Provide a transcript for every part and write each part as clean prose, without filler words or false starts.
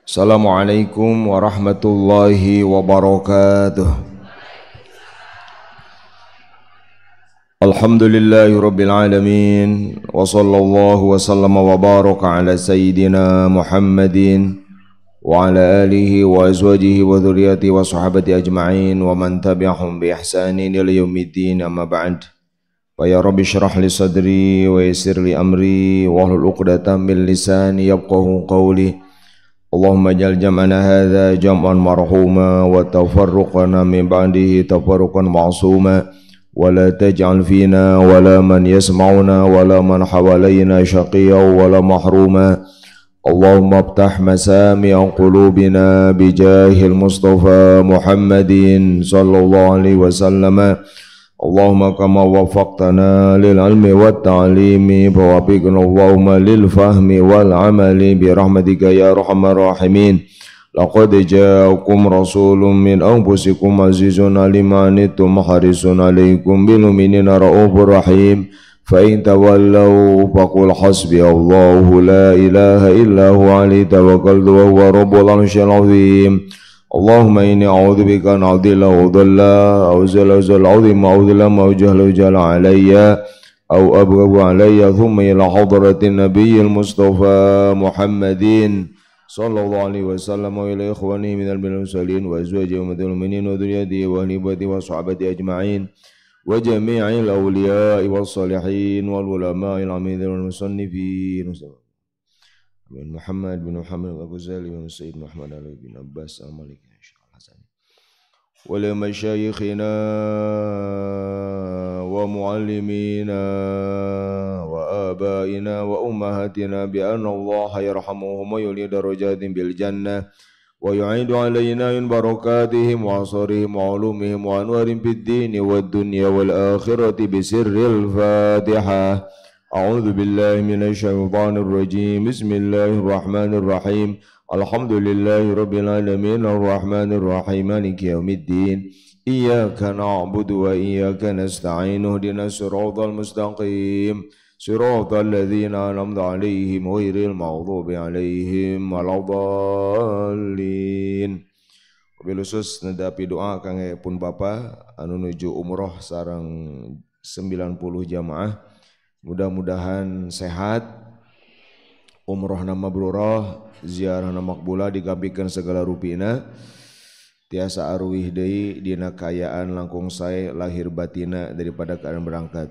Assalamualaikum warahmatullahi wabarakatuh. Alhamdulillahi rabbil alamin. Wa sallallahu wa sallama wa baraka ala sayyidina Muhammadin wa ala alihi wa azwajihi wa dhurriyyatihi wa sahabati ajma'in wa man tabi'ahum bi ihsanin ila yaumiddin, amma ba'd. Wa ya rabbi shrah li sadri wa yassir li amri wa hlul 'uqdatam min lisani yafqahu qawli. Allahumma ja'al jam'ana hadza jam'an marhuma wa tafarruqana min ba'dihi tafarruqan ma'suma wa la taj'al fina wa la man yasma'una wa la man hawalaina shaqiyyan wa la mahruma. Allahumma aftah masami'a qulubina bi jahil Mustafa Muhammadin sallallahu alaihi wasallam. Allahumma kama waffaqtana lil ilmi wat ta'limi fawafiqna Allahumma lil fahmi wal amali bi rahmatika ya arhamar rahimin. Laqad ja'akum rasulun min anfusikum azizun alim anittum harisun alaikum bil mu'minina raufur rahim. Fa in tawallaw faqul hasbi Allahu la ilaha illa huwa alayhi tawakkaltu wa huwa rabbul arsyil azim. Allahumma inni a'udzubika an a'dilla wa dhalla aw zalzal 'azim aw dhlam aw jahla jala alayya aw abghabu alayya thumma ila hadratin nabiyil mustafa Muhammadin sallallahu alaihi wasallam wa ila ikhwanihi minal mursalin wa azwajihi ummatil mu'minin wa dhurriyyatihi wa ahli baitihi wa sahabati ajma'in wa jami'il awliya'i was salihin wal ulama'il 'amilin wal musannifin. Bin Muhammad bin Muhammad al-Ghazali wa Sayyid Muhammad Ali bin Abbas al-Maliki al-Hasani wa li masyayikhina wa muallimina wa abaina wa ummahatina bi anna Allah yarhamuhum wa yuli darajatin bil jannah wa yu'idu alayna min barakatihim wa asarihim wa ulumihim wa anwarin fid din wad dunya wal akhirati bi sirril Fatihah. A'udzu billahi minasy syaithanir rajim. Bismillahirrahmanirrahim. Alhamdulillahi rabbil alamin arrahmanir rahim maliki yaumiddin. Iyyaka na'budu wa iyyaka nasta'in. Ihdinas siratal mustaqim. Siratal ladzina an'amta 'alaihim ghairil maghdubi 'alaihim waladdallin. Wabil khusus nedapi doa kangge pun Bapa anu nuju umroh sareng 90 jamaah. Mudah-mudahan sehat, umrohna mabrurah, ziarahna makbulah, digabikeun segala rupina, tiasa aruih deui dina kayaan langkung sae lahir batina daripada keadaan berangkat.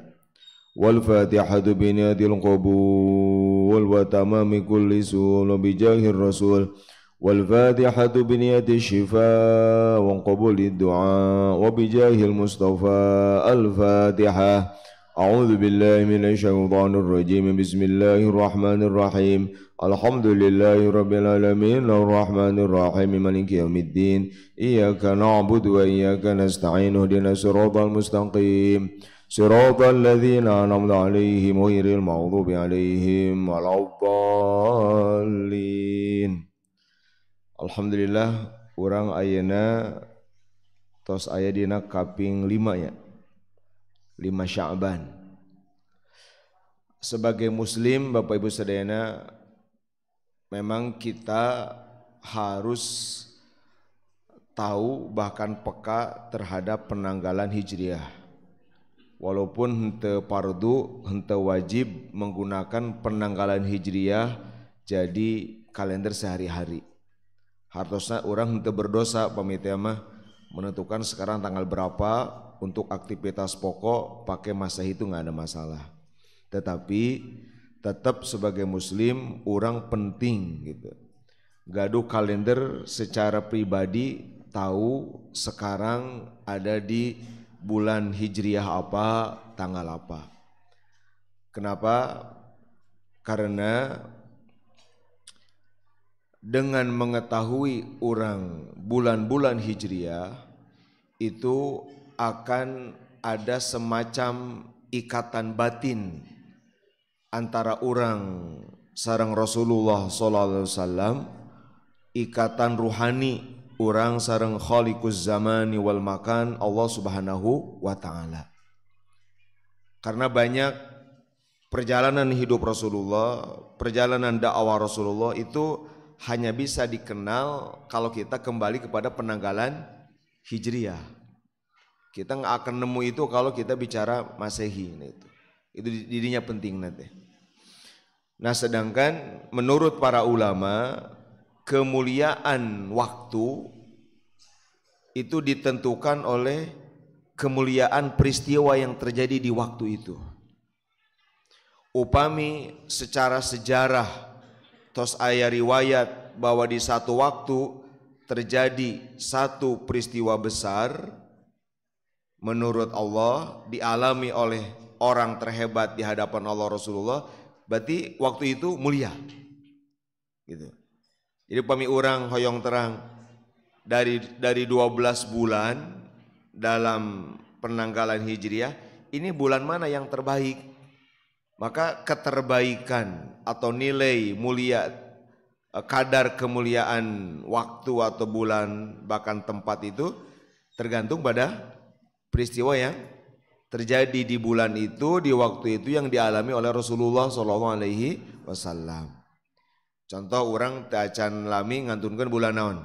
Wal Fatihatu bi niyatil qabul wa tamami kulli sul bi jahir rasul. Wal Fatihatu bi niyati syifa wa qabulid du'a wa bi jahil Mustafa. Al-Fatihah. A'udzu billahi minasy syaithanir rajim. Bismillahirrahmanirrahim. Alhamdulillahi rabbil alamin arrahmanir rahim maliki yaumiddin. Iyyaka na'budu wa iyyaka nasta'in. Ihdinas siratal mustaqim. Siratal ladzina an'amta 'alaihim ghairil maghdubi 'alaihim waladdallin. Alhamdulillah urang ayeuna tos aya dina kaping 5 ya. 5 Sya'ban. Sebagai muslim Bapak Ibu sadayana, memang kita harus tahu bahkan peka terhadap penanggalan hijriah. Walaupun henteu fardu, henteu wajib menggunakan penanggalan hijriah jadi kalender sehari-hari. Hartosna urang henteu berdosa pamit mah menentukan sekarang tanggal berapa. Untuk aktivitas pokok pakai masa itu nggak ada masalah, tetapi tetap sebagai muslim orang penting gitu gaduh kalender secara pribadi, tahu sekarang ada di bulan hijriah apa, tanggal apa. Kenapa? Karena dengan mengetahui orang bulan-bulan hijriah itu akan ada semacam ikatan batin antara orang sareng Rasulullah sallallahu alaihi wasallam, ikatan ruhani orang sareng khaliquz zamani wal makan Allah Subhanahu wa taala. Karena banyak perjalanan hidup Rasulullah, perjalanan dakwah Rasulullah itu hanya bisa dikenal kalau kita kembali kepada penanggalan Hijriah. Kita nggak akan nemu itu kalau kita bicara Masehi. Nah, itu dirinya penting nanti. Nah, sedangkan menurut para ulama kemuliaan waktu itu ditentukan oleh kemuliaan peristiwa yang terjadi di waktu itu. Upami secara sejarah tos aya riwayat bahwa di satu waktu terjadi satu peristiwa besar menurut Allah dialami oleh orang terhebat di hadapan Allah Rasulullah, berarti waktu itu mulia gitu. Jadi upami orang hoyong terang dari 12 bulan dalam penanggalan Hijriah, ini bulan mana yang terbaik? Maka keterbaikan atau nilai mulia, kadar kemuliaan waktu atau bulan bahkan tempat itu tergantung pada peristiwa yang terjadi di bulan itu, di waktu itu yang dialami oleh Rasulullah SAW. Contoh orang tacan lami ngantunkan bulan naon?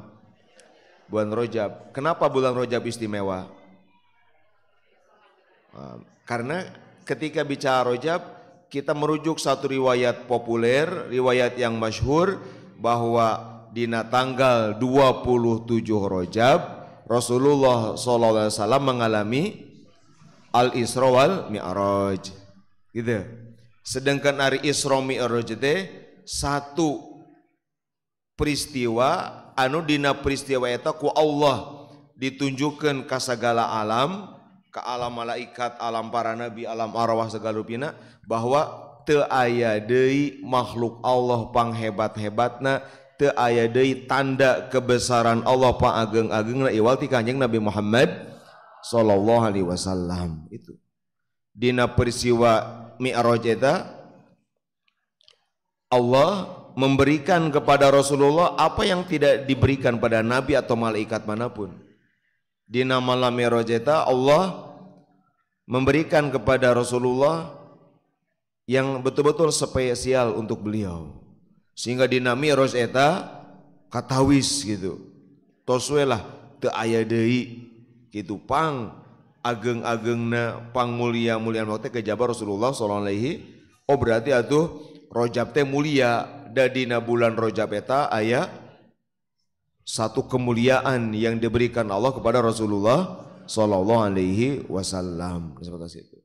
Bulan Rajab. Kenapa bulan Rajab istimewa? Karena ketika bicara Rajab kita merujuk satu riwayat populer, riwayat yang masyhur bahwa dina tanggal 27 Rajab Rasulullah SAW mengalami Al-Isra wal Mi'raj. Gitu. Sedangkan hari Isra Mi'raj itu satu peristiwa anu dina peristiwa eta ku Allah ditunjukkan ka sagala alam, ka alam malaikat, alam para nabi, alam arwah segala rupina, bahwa teu aya deui makhluk Allah panghebat-hebatna, teu aya deui tanda kebesaran Allah pangageng-agengna iwal ti Kanjeng Nabi Muhammad sallallahu alaihi wasallam. Itu dina peristiwa Mi'raj eta Allah memberikan kepada Rasulullah apa yang tidak diberikan pada nabi atau malaikat manapun. Dina malam Mi'raj eta Allah memberikan kepada Rasulullah yang betul-betul spesial untuk beliau, sehingga dina Mi'raj eta katawis gitu, toswe lah teu aya deui kitu pang ageng-agengna pang mulia-mulian waktu kejaba Rasulullah sallallahu alaihi. Oh berarti atuh Rajab teh mulia, da dina bulan Rajab eta aya satu kemuliaan yang diberikan Allah kepada Rasulullah sallallahu alaihi wasallam. Seperti itu.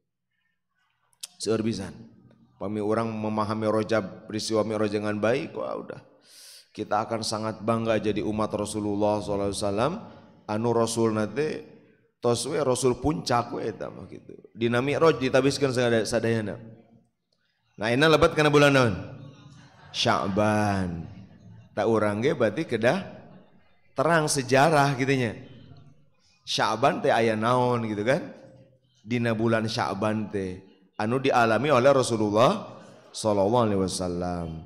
Seueur pisan. Pami orang memahami Rajab, peristiwa Mi'raj dengan baik, wah udah. Kita akan sangat bangga jadi umat Rasulullah sallallahu alaihi wasallam anu rasul nate tos we rasul puncak we eta mah kitu. Dina Mi'raj ditabiskeun sadayana. Nah, ini lebat kana bulan naon? Sya'ban. Tak urang ge berarti kedah terang sejarah gitunya. Sya'ban teh aya naon gitu kan? Dina bulan Sya'ban teh anu dialami oleh Rasulullah sallallahu alaihi wasallam.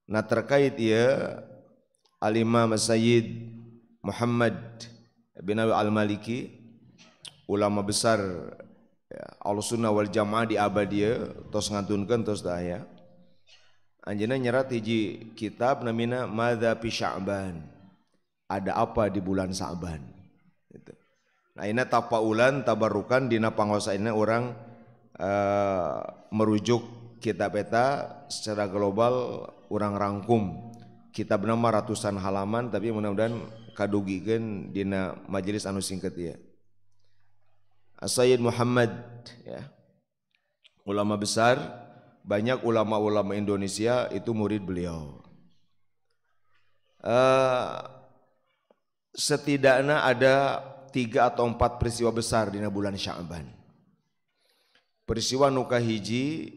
Nah, terkait ya Al-Imam Sayyid Muhammad bin Al-Maliki, ulama besar ya, Ahlussunnah wal Jamaah di abad dia tos ngantunkeun tos daya. Anjeunna nyerat hiji kitab namina Madza fi Sya'ban. Ada apa di bulan Sya'ban gitu. Nah, ini tapaulan tabarukan dina panguasaina orang merujuk kitab eta secara global, orang rangkum kitab nama ratusan halaman, tapi mudah-mudahan kadugikeun dina majelis anu singket ieu. Sayyid Muhammad ya, ulama besar, banyak ulama-ulama Indonesia itu murid beliau. Setidaknya ada 3 atau 4 peristiwa besar di bulan Sya'ban. Peristiwa nuka hiji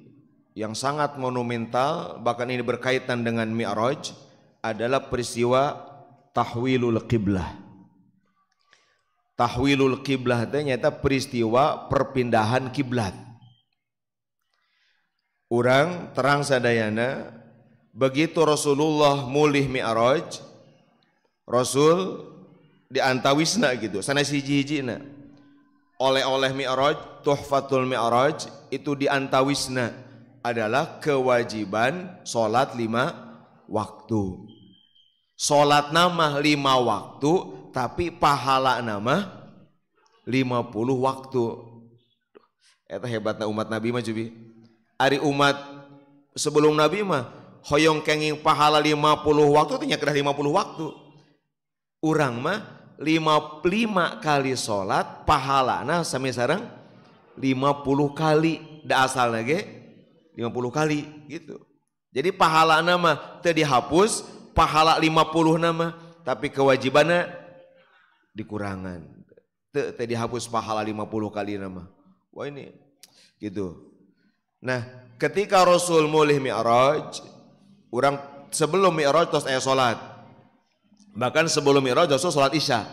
yang sangat monumental, bahkan ini berkaitan dengan Mi'raj, adalah peristiwa tahwilul qiblah. Tahwilul qiblah itu nyata peristiwa perpindahan kiblat. Urang terang sadayana begitu Rasulullah mulih Mi'raj, Rasul diantawisna gitu, sanes hiji-hijina. Oleh-oleh Mi'raj, tuhfatul Mi'raj itu diantawisna adalah kewajiban sholat 5 waktu. Salat nama 5 waktu tapi pahala nama 50 waktu. Eta hebatna umat Nabi mah Jubi. Ari umat sebelum Nabi mah hoyong kenging pahala 50 waktu teh nya kedah 50 waktu. Urang mah 55 kali salat pahalana sami sareng 50 kali. Da asalna ge 50 kali gitu. Jadi pahala nama teu dihapus, pahala 50 nama tapi kewajibannya dikurangan. Teu dihapus pahala 50 kali nama. Wah ini gitu. Nah, ketika Rasul mulih Mi'raj, orang sebelum Mi'raj terus aya salat. Bahkan sebelum Mi'raj Rasul salat Isya.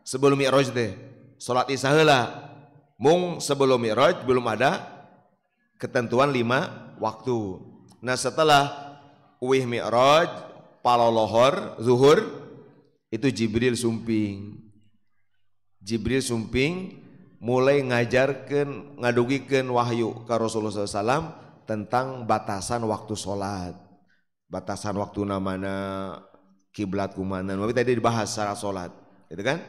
Sebelum Mi'raj teh salat Isya heula. Mung sebelum Mi'raj belum ada ketentuan 5 waktu. Nah, setelah uih Mi'raj, palolohor, zuhur, itu Jibril sumping. Jibril sumping mulai ngajarkeun, ngadugikeun wahyu ka Rasulullah SAW tentang batasan waktu sholat, batasan waktu namana, kiblat kumana. Tapi tadi dibahas secara sholat, gitu kan?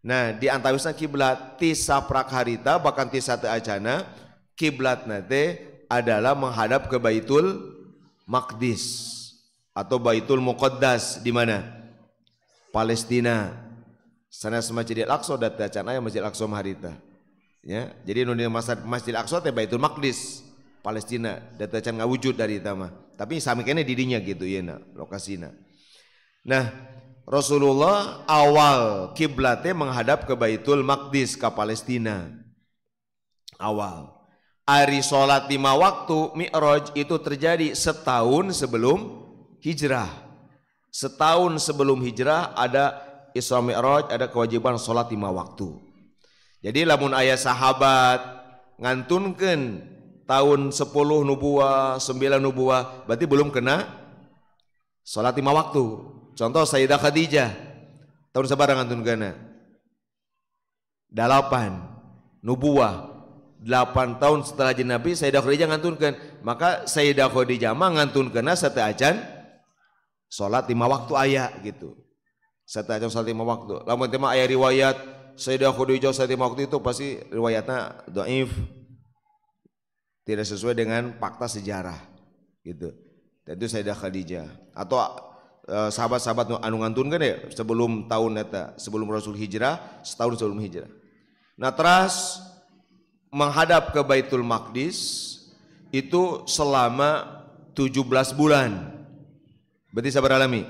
Nah, di antawisna kiblat ti saprak harita bahkan ti sate acana kiblat nate adalah menghadap ke Baitul Maqdis atau Baitul Muqaddas di mana? Palestina. Sana Masjid Al-Aqsa dan acan aya Masjid Al-Aqsa harita. Ya, jadi nu Masjid Al-Aqsa teh Baitul Maqdis Palestina dan acan ngawujud dari eta mah. Tapi sami kene didinya gitu yeuna lokasina. Nah, Rasulullah awal kiblatnya menghadap ke Baitul Maqdis ke Palestina. Awal. Ari salat 5 waktu Mi'raj itu terjadi setahun sebelum hijrah. Setahun sebelum hijrah ada Isra Mi'raj, ada kewajiban salat 5 waktu. Jadi lamun aya sahabat ngantunkeun tahun 10 nubuwah, 9 nubuwah, berarti belum kena salat 5 waktu. Contoh Sayyidah Khadijah tahun sabaraha ngantunkeunna? 8 nubuwah. 8 tahun setelah jeung Nabi Sayyidah Khadijah ngantunkeun. Maka Sayyidah Khadijah mah ngantunkeunna sateu acan salat 5 waktu aya gitu. Sateu acan salat 5 waktu. Lamun teh mah aya riwayat Sayyidah Khadijah salat 5 waktu itu pasti riwayatna dhaif. Tidak sesuai dengan fakta sejarah gitu. Dan itu Sayyidah Khadijah atau sahabat-sahabat anu ngantunkeun ya sebelum tahun eta, sebelum Rasul hijrah, setahun sebelum hijrah. Nah, terus menghadap ke Baitul Maqdis itu selama 17 bulan. Berarti sabar alami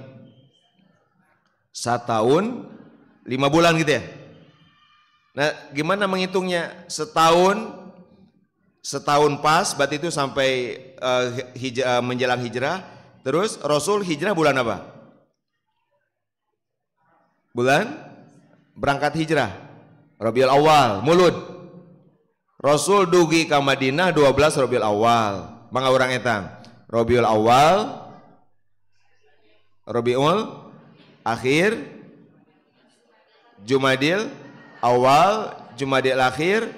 1 tahun 5 bulan gitu ya. Nah, gimana menghitungnya? Setahun pas, berarti itu sampai menjelang hijrah. Terus Rasul hijrah bulan apa? Bulan berangkat hijrah Rabiul Awal, mulud. Rasul dugi ke Madinah 12 Rabiul Awal. Mangga urang etang. Rabiul Awal, Rabiul Akhir, Jumadil Awal, Jumadil Akhir,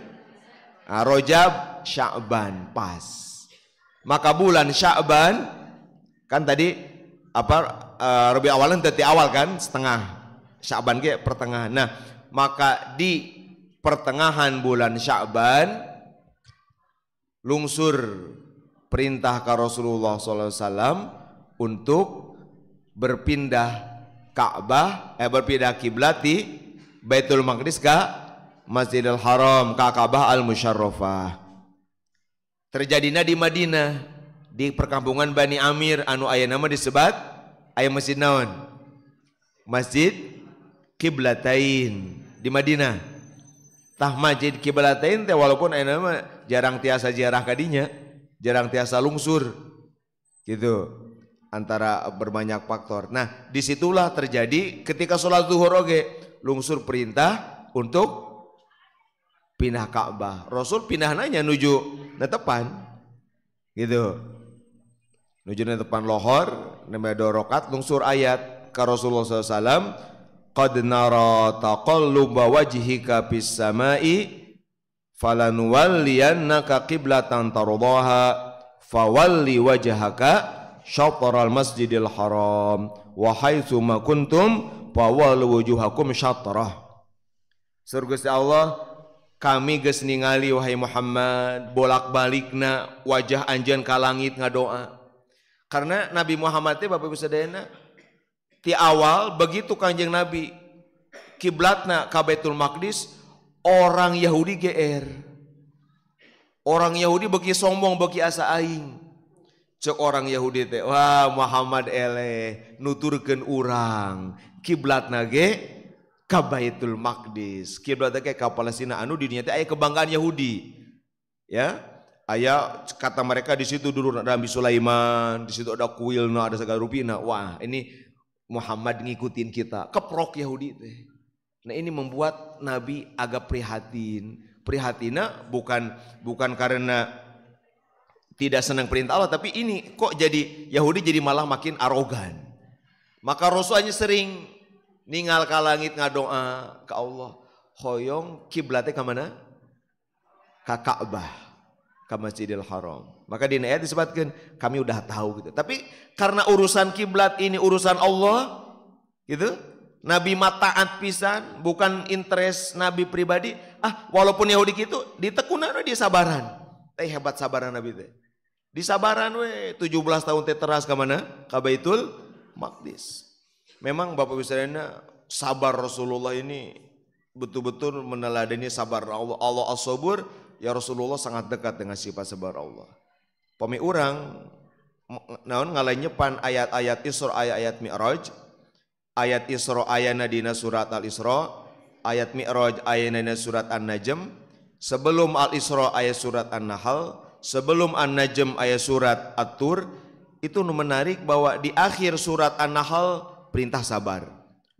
Rajab, Sya'ban pas. Maka bulan Sya'ban kan tadi apa Rabiul Awal tadi awal kan setengah, Sya'ban ge pertengahan. Nah, maka di pertengahan bulan Sya'ban lungsur perintah ke Rasulullah SAW untuk berpindah Ka'bah, berpindah kiblat di Baitul Maqdis ke Masjidil Haram, ke Ka'bah Al-Musyarrafah. Terjadinya di Madinah, di perkampungan Bani Amir anu aya nama disebut aya masjid naon? Masjid Qiblatain di Madinah. Tah Masjid Qiblatain teh walaupun aya nama jarang tiasa ziarah kadinya, jarang tiasa lungsur. Gitu. Antara berbanyak faktor. Nah, disitulah terjadi ketika sholat zuhur oge lungsur perintah untuk pindah Ka'bah. Rasul pindah nanya nuju netepan. Gitu. Nuju netepan lohor, nembe 2 rakaat lungsur ayat ka Rasulullah SAW, qad nara taqalluba wajhika fis samai falanuwalliyannaka qiblatan tardaha fawalli wajhaka syatral masjidil haram wa haitsu ma kuntum fawallu wujuhakum syatrah. Sur Gusti Allah, kami geus ningali wahai Muhammad bolak-balikna wajah anjeun ka langit ngadoa. Karena Nabi Muhammad teh Bapak Ibu sadayana ti awal begitu Kanjeng Nabi kiblatna ka Baitul Maqdis, orang Yahudi GR. Orang Yahudi beki sombong, beki asa aing. Cek orang Yahudi teh, wah Muhammad eleh nuturkeun urang kiblatna ge ka Baitul Maqdis. Kiblatna ge ka Palestina, anu di dinya teh aya kebanggaan Yahudi. Ya. Aya kata mereka di situ dulu ada Nabi Sulaiman, di situ ada kuilna, ada segala rupina. Wah, ini Muhammad ngikutin kita. Keprok Yahudi teh. Nah, ini membuat Nabi agak prihatin. Prihatina bukan karena tidak senang perintah Allah, tapi ini kok jadi Yahudi jadi malah makin arogan. Maka Rasul hanya sering ninggal ka langit ngadoa ke Allah, hoyong kiblatnya ke mana? Ka Ka'bah, ke Masjidil Haram. Maka di ayat disebutkan kami udah tahu gitu. Tapi karena urusan kiblat ini urusan Allah gitu, Nabi taat pisan, bukan interest Nabi pribadi. Walaupun Yahudi gitu ditekunan we, di sabaran. Hebat sabaran Nabi teh. Di sabaran we 17 tahun teh teras ke mana? Ka Baitul Maqdis. Memang Bapak Ibu sadayana sabar Rasulullah ini betul-betul meneladani sabar Allah. Allah as-sabur, ya Rasulullah sangat dekat dengan sifat sabar Allah. Pami urang naon ngalenyepan ayat-ayat Isra, ayat-ayat Mi'raj. Ayat Isra ayana dina surat Al-Isra, ayat Mi'raj ayana dina surat An-Najm, sebelum Al-Isra ayat surat An-Nahl, sebelum An-Najm ayat surat At-Tur. Itu menarik bahwa di akhir surat An-Nahl perintah sabar.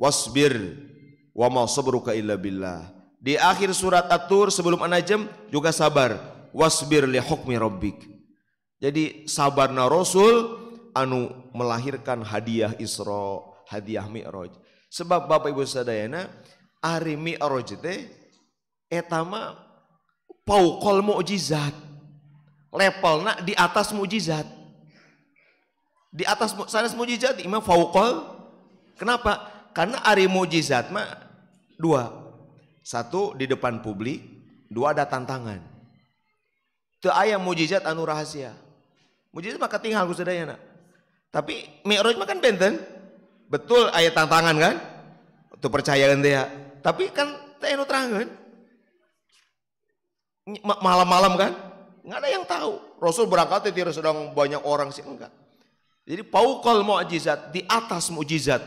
Wasbir wa ma sabruka illa billah. Di akhir surat At-Tur sebelum An-Najm juga sabar. Wasbir li hukmi rabbik. Jadi sabarna Rasul anu melahirkan hadiah Isra, hadiah Mi'raj. Sebab Bapak Ibu sadayana ari Mi'raj teh eta mah pauqal mukjizat. Levelna di atas mukjizat. Di atas sanes mukjizat imam fauqal. Kenapa? Karena ari mukjizat mah dua. Satu di depan publik, dua ada tantangan. Teu aya mukjizat anu rahasia. Mukjizat mah katingal ku sadayana. Tapi Mi'raj mah kan benten. Betul ayat tantangan kan? Itu percayaan dia. Tapi kan teh anu terangkeun. Malam-malam kan? Enggak ada yang tahu. Rasul berangkat tidak sedang banyak orang sih, enggak. Jadi pauqal mukjizat, di atas mukjizat.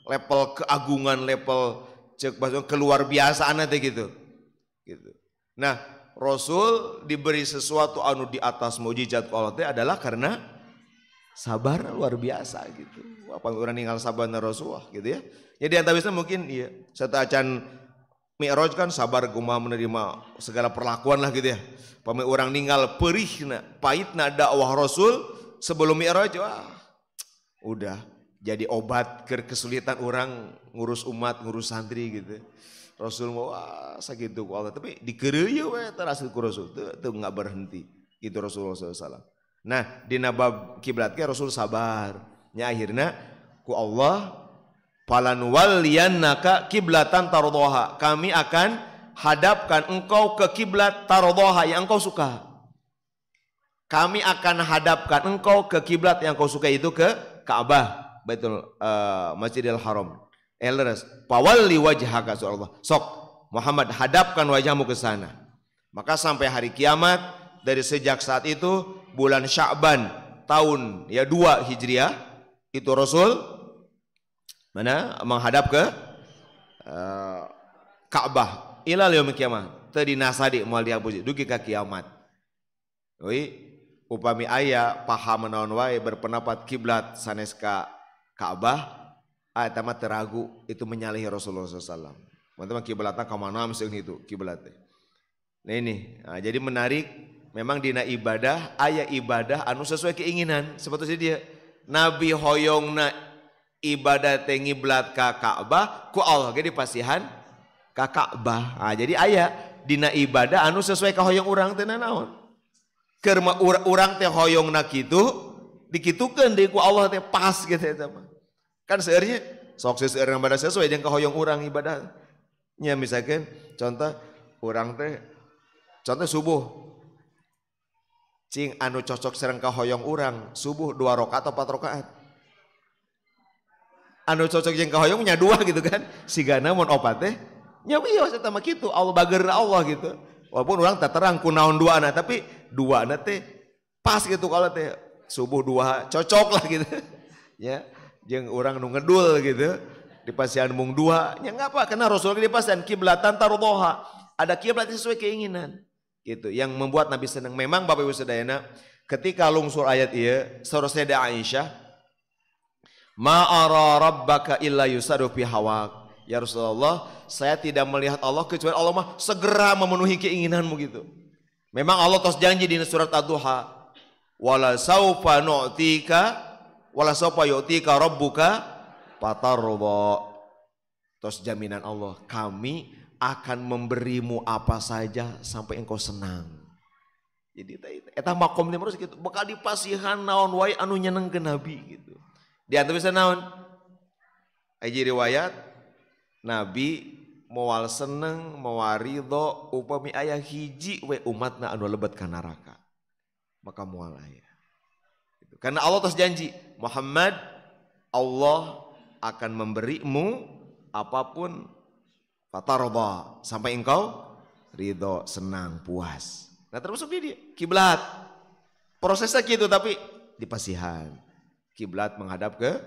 Level keagungan, level cek bahasa keluar biasaan teh gitu. Gitu. Nah, Rasul diberi sesuatu anu di atas mukjizat Allah teh adalah karena sabar luar biasa gitu. Apa orang ninggal sabarna Rasulullah gitu ya. Jadi antawisna mungkin iya satu acan Mi'raj kan sabar kumaha menerima segala perlakuan lah gitu ya. Pami orang ninggal perihna, pahitna dakwah Rasul sebelum Mi'raj, wah udah jadi obat ke kesulitan orang ngurus umat, ngurus santri gitu. Rasul wah sakitu ku Allah, tapi dikeureuy we tarasul ku Rasul teu enggak berhenti gitu Rasulullah SAW. Nah, di nabab kiblat ke Rasul sabar. Nya akhirna ku Allah falanwalliyannaka kiblatan tardoha. Kami akan hadapkan engkau ke kiblat tardoha yang engkau suka. Kami akan hadapkan engkau ke kiblat yang engkau suka, itu ke Ka'bah, Baitul Masjidil Haram. Leres pawalli wajhaka Allah. Sok Muhammad hadapkan wajahmu ke sana. Maka sampai hari kiamat, dari sejak saat itu bulan Sya'ban tahun 2 Hijriah itu Rasul mana menghadap ke Ka'bah ilal yaumil kiamah. Teu dinasadi moal dihapusi dugi ka kiamat. Oi upami aya paham naon wae berpendapat kiblat sanes ka Ka'bah, eta mah teragu itu menyalahi Rasulullah SAW. Teman-teman kiblatna ka mana misalnya itu kiblatnya. Nah ini, jadi menarik. Memang dina ibadah aya ibadah anu sesuai keinginan. Seperti dia Nabi hoyongna ibadah teh ngiblat ka Ka'bah, ku Allah ge dipasihan ka Ka'bah. Jadi aya dina ibadah anu sesuai ka hoyong urang teh naon. Keur urang teh hoyongna kitu dikitukeun deui ku Allah teh pas gitu eta mah. Kan seueurnya sok seueur ibadah sesuai jeung kahoyong urang ibadah. Nya misalkan contoh urang teh contoh subuh. Cing anu cocok sareng kahoyong urang subuh 2 rakaat atau 4 rakaat. Anu cocok jeung kahoyong nya 2 gitu kan. Sigana mun opat teh nya wios eta mah kitu Allah bager Allah gitu. Walaupun urang tak terang ku naon duana tapi duana teh pas gitu kalau teh subuh 2 cocok lah gitu. Ya, jeung urang nu ngedul gitu. Di pasian mung 2 nya ngapa karena Rasulullah di pasian kiblatan tardoha ada kiblat sesuai keinginan gitu yang membuat Nabi senang. Memang Bapak Ibu sadayana ketika lungsur ayat ieu saur Sayyidah Aisyah ma ara rabbaka illa yusadu fi hawak ya Rasulullah saya tidak melihat Allah kecuali Allah mah segera memenuhi keinginanmu gitu. Memang Allah tos janji di surat Ad-Duha wala saufa nu'tika wala saufa yu'tika rabbuka fatarda. Terus jaminan Allah, kami akan memberimu apa saja sampai engkau senang. Jadi eta makom teh terus gitu, bakal dipasihan naon wae anu nyenengkeun Nabi gitu. Di antara bisa naon? Aji riwayat Nabi moal seneng, moal ridho upami aya hiji we umatna anu lebet ka neraka. Maka moal aya. Gitu. Karena Allah terus janji, Muhammad Allah akan memberimu apapun fatarda sampai engkau ridho, senang, puas. Nah termasuk dia kiblat. Prosesnya gitu tapi dipasihan. Kiblat menghadap ke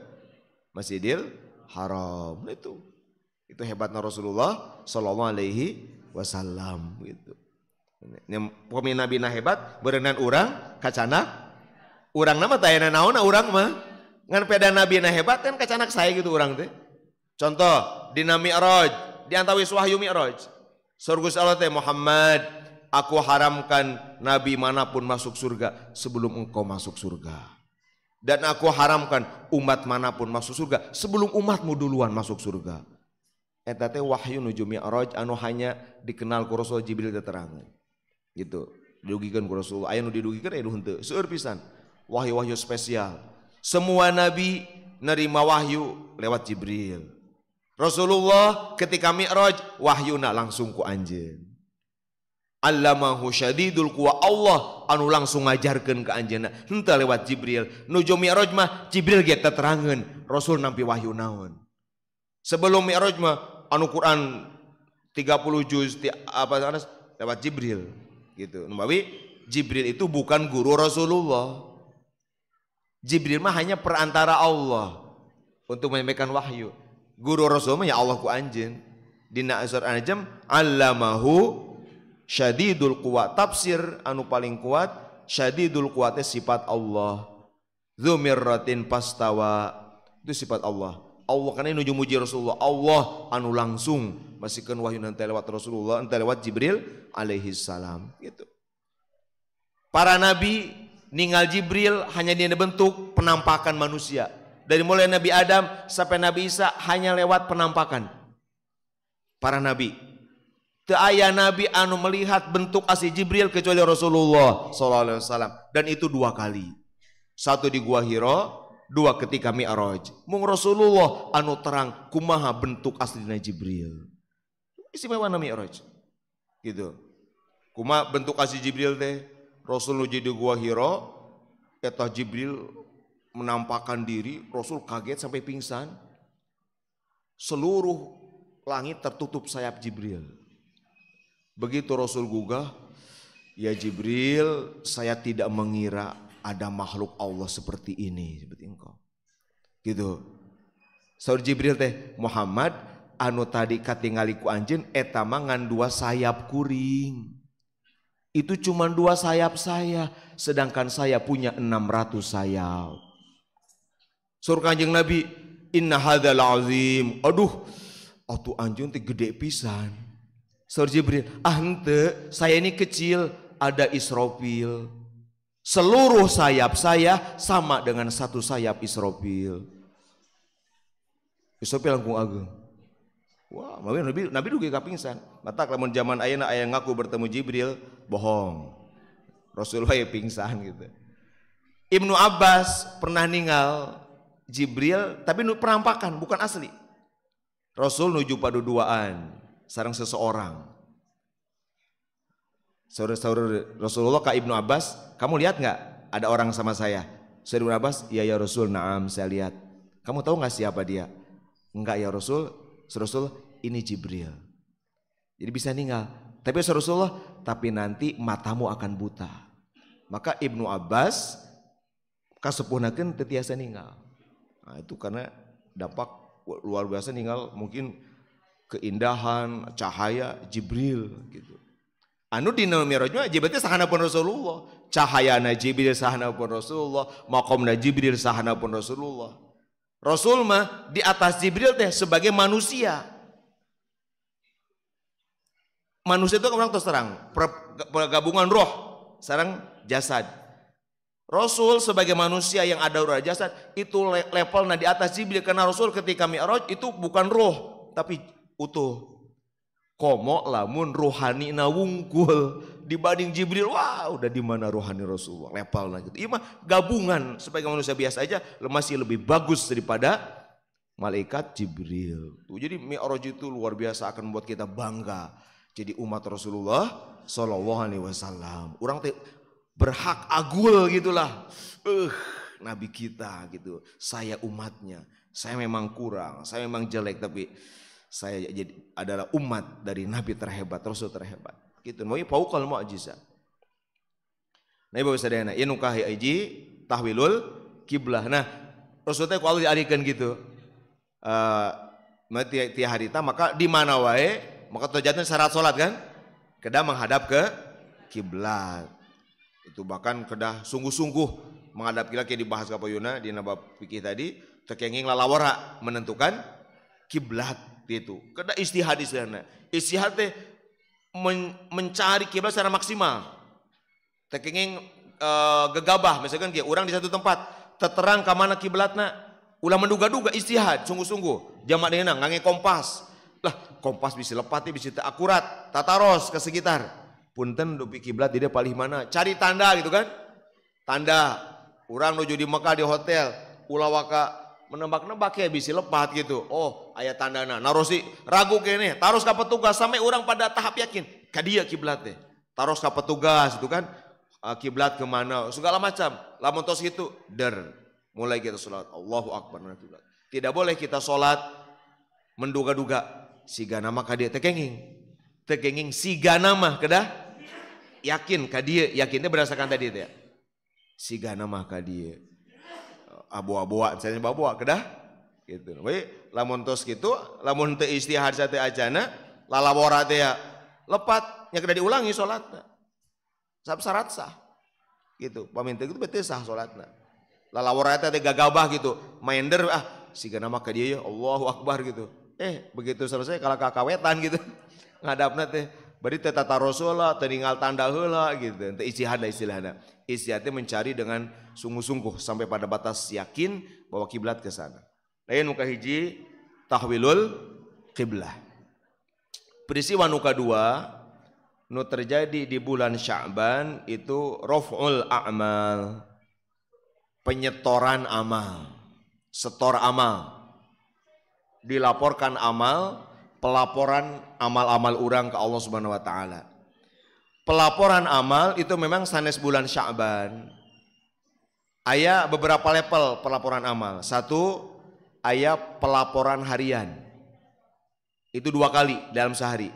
Masjidil Haram. Itu hebatnya Rasulullah sallallahu alaihi wasallam gitu. Pemimpin Nabi na hebat berenang urang kacana urang nama tayana naon urang mah ngan peda Nabi na hebat kan kacanak saya gitu orang teh. Contoh di Mi'raj, di antawis wahyu Mi'raj. Surga Allah teh Muhammad, aku haramkan nabi manapun masuk surga sebelum engkau masuk surga. Dan aku haramkan umat manapun masuk surga sebelum umatmu duluan masuk surga. Eta teh wahyu nuju Mi'raj anu hanya dikenal ku Rasul Jibril keterangan. Gitu. Didugikeun ku Rasul, aya nu didugikeun aya nu henteu. Seueur pisan. Wahyu-wahyu spesial. Semua nabi nerima wahyu lewat Jibril. Rasulullah ketika Mi'raj wahyuna langsung ku anjeun. Allamahu syadidul quwa Allah anu langsung ngajarkeun ka anjeunna henteu lewat Jibril. Nuju Mi'raj mah Jibril ge terangkeun Rasul nampi wahyu naon. Sebelum Mi'raj mah anu Quran 30 juz lewat Jibril gitu. Nabi Jibril itu bukan guru Rasulullah. Jibril mah hanya perantara Allah untuk menyampaikan wahyu. Guru Rasul mah ya Allah ku anjeun. Dina surat An-Najm allamahu syadidul quwa tafsir anu paling kuat syadidul quwa teh sifat Allah. Dzumirratin pastawa itu sifat Allah. Allah kana nuju muji Rasulullah. Allah anu langsung masihkeun wahyu nanti lewat Rasulullah, nanti lewat Jibril alaihi salam gitu. Para nabi ningal Jibril hanya di bentuk penampakan manusia. Dari mulai Nabi Adam sampai Nabi Isa hanya lewat penampakan. Para nabi. Teu aya nabi anu melihat bentuk asli Jibril kecuali Rasulullah sallallahu alaihi wasallam dan itu 2 kali. 1 di Gua Hira, 2 ketika Mi'raj. Mung Rasulullah anu terang kumaha bentuk aslina Jibril. Istimewa na Mi'raj. Gitu. Kumaha bentuk asli Jibril teh? Rasul nuju di Gua Hira, eta Jibril menampakkan diri, Rasul kaget sampai pingsan. Seluruh langit tertutup sayap Jibril. Begitu Rasul gugah, ya Jibril, saya tidak mengira ada makhluk Allah seperti ini, seperti engkau. Gitu. Saur Jibril teh, Muhammad anu tadi katingali ku anjeun eta mah ngan 2 sayap kuring. Itu cuma 2 sayap saya, sedangkan saya punya 600 sayap. Sur Kanjeng Nabi, inna hadzal azim. Aduh, atuh anjeun teh gede pisan. Sur Jibril, henteu, saya ini kecil, ada Israfil. Seluruh sayap saya sama dengan 1 sayap Israfil. Israfil langkung ageung. Wah, Nabi dugi kapingsan. Matak lamun zaman ayeuna aya ngaku bertemu Jibril, bohong. Rasulullah ya pingsan gitu. Ibnu Abbas pernah ninggal Jibril tapi penampakan bukan asli. Rasul nuju paduduaan sareng seseorang. Saudara Rasulullah ke Ibnu Abbas, kamu lihat nggak ada orang sama saya? Saudara Ibnu Abbas, iya ya Rasul, naam saya lihat. Kamu tahu nggak siapa dia? Enggak ya Rasul, Rasul ini Jibril. Jadi bisa ninggal. Tapi Rasulullah, tapi nanti matamu akan buta. Maka Ibnu Abbas kasepuhnakeun teu tiasa ninggal. Nah, itu karena dampak luar biasa ninggal mungkin keindahan cahaya Jibril gitu. Anu dina Mi'rajna Jibril teh sahanapun Rasulullah, cahayana Jibril sahanapun Rasulullah, maqamna Jibril sahanapun Rasulullah. Rasul mah di atas Jibril teh sebagai manusia. Manusia itu orang terus terang pergabungan roh sareng jasad. Rasul sebagai manusia yang ada roh jasad itu levelnya di atas Jibril karena Rasul ketika Mi'raj itu bukan roh tapi utuh. Komo lamun rohani na wungkul dibanding Jibril, wah udah di mana rohani Rasulullah levelnya gitu. Iya mah gabungan sebagai manusia biasa aja masih lebih bagus daripada malaikat Jibril. Tuh, jadi Mi'raj itu luar biasa akan membuat kita bangga jadi umat Rasulullah Shallallahu Alaihi Wasallam. Orang teh berhak agul gitulah. Nabi kita gitu. Saya umatnya. Saya memang kurang. Saya memang jelek tapi saya jadi adalah umat dari Nabi terhebat, Rasul terhebat. Gitu. Mau paukal mu'jizat. Nah, ibu sadayana, ieu kahi aji tahwilul kiblah. Nah, Rasul teh kalau diarikeun gitu. Ti harita maka di mana wae maka terjadinya syarat salat kan? Kedah menghadap ke kiblat. Itu bahkan kedah sungguh-sungguh menghadap kiblat kayak dibahas ka Payuna di nabab fikih tadi, tekenging lalawara menentukan kiblat. Itu kada istihad istilahnya. Istihad teh mencari kiblat secara maksimal. Tekenging gegabah misalkan kieu urang di satu tempat terterang ka mana kiblatna ulah menduga-duga istihad sungguh-sungguh jamak deuna ngangge kompas. Lah kompas bisa lepat bisa teu akurat tataros ke sekitar. Punten dupi kiblat di dia palih mana? Cari tanda gitu kan? Tanda urang nuju di Mekah di hotel ulah waka menembak-nebak ya bisa lepat gitu. Oh, aya tandana. Narosi ragu kene, taros ka petugas sampai orang pada tahap yakin ka dieu kiblat teh. Taros ka petugas itu kan kiblat ke mana? Segala macam. Lamun tos gitu, mulai kita salat Allahu Akbar kiblat. Tidak boleh kita salat menduga-duga. Sigana mah ka dieu teh kenging. Teu kenging sigana mah kedah yakin ka dieu, yakinnya berdasarkan tadi teh. Sigana mah ka dieu. Abu-abuak misalnya bawa kedah gitu. Baik, lamun tos gitu, lamun teu istihad sa teu ajana, lalawara teh lepat nya kedah diulangi salatna. Sab syarat sah. Gitu. Paminta gitu bete sah salatna. Lalawara teh gagabah gitu, maender sigana mah ka dieu ya Allahu Akbar gitu. Begitu selesai kalau kakawetan gitu. Ngadapna teh bari teh tata rasul lah, teu ninggal tanda heula gitu. Teu istihad istilahna. Istihad mencari dengan sungguh-sungguh sampai pada batas yakin bahwa kiblat ke sana. Lain muka hiji tahwilul kiblah. Peristiwa nuka dua nu terjadi di bulan Sya'ban itu raf'ul a'mal. Penyetoran amal. Setor amal. Dilaporkan amal, pelaporan amal-amal orang ke Allah Subhanahu wa taala. Pelaporan amal itu memang sanes bulan Sya'ban. Aya beberapa level pelaporan amal. Satu, aya pelaporan harian. Itu 2 kali dalam sehari.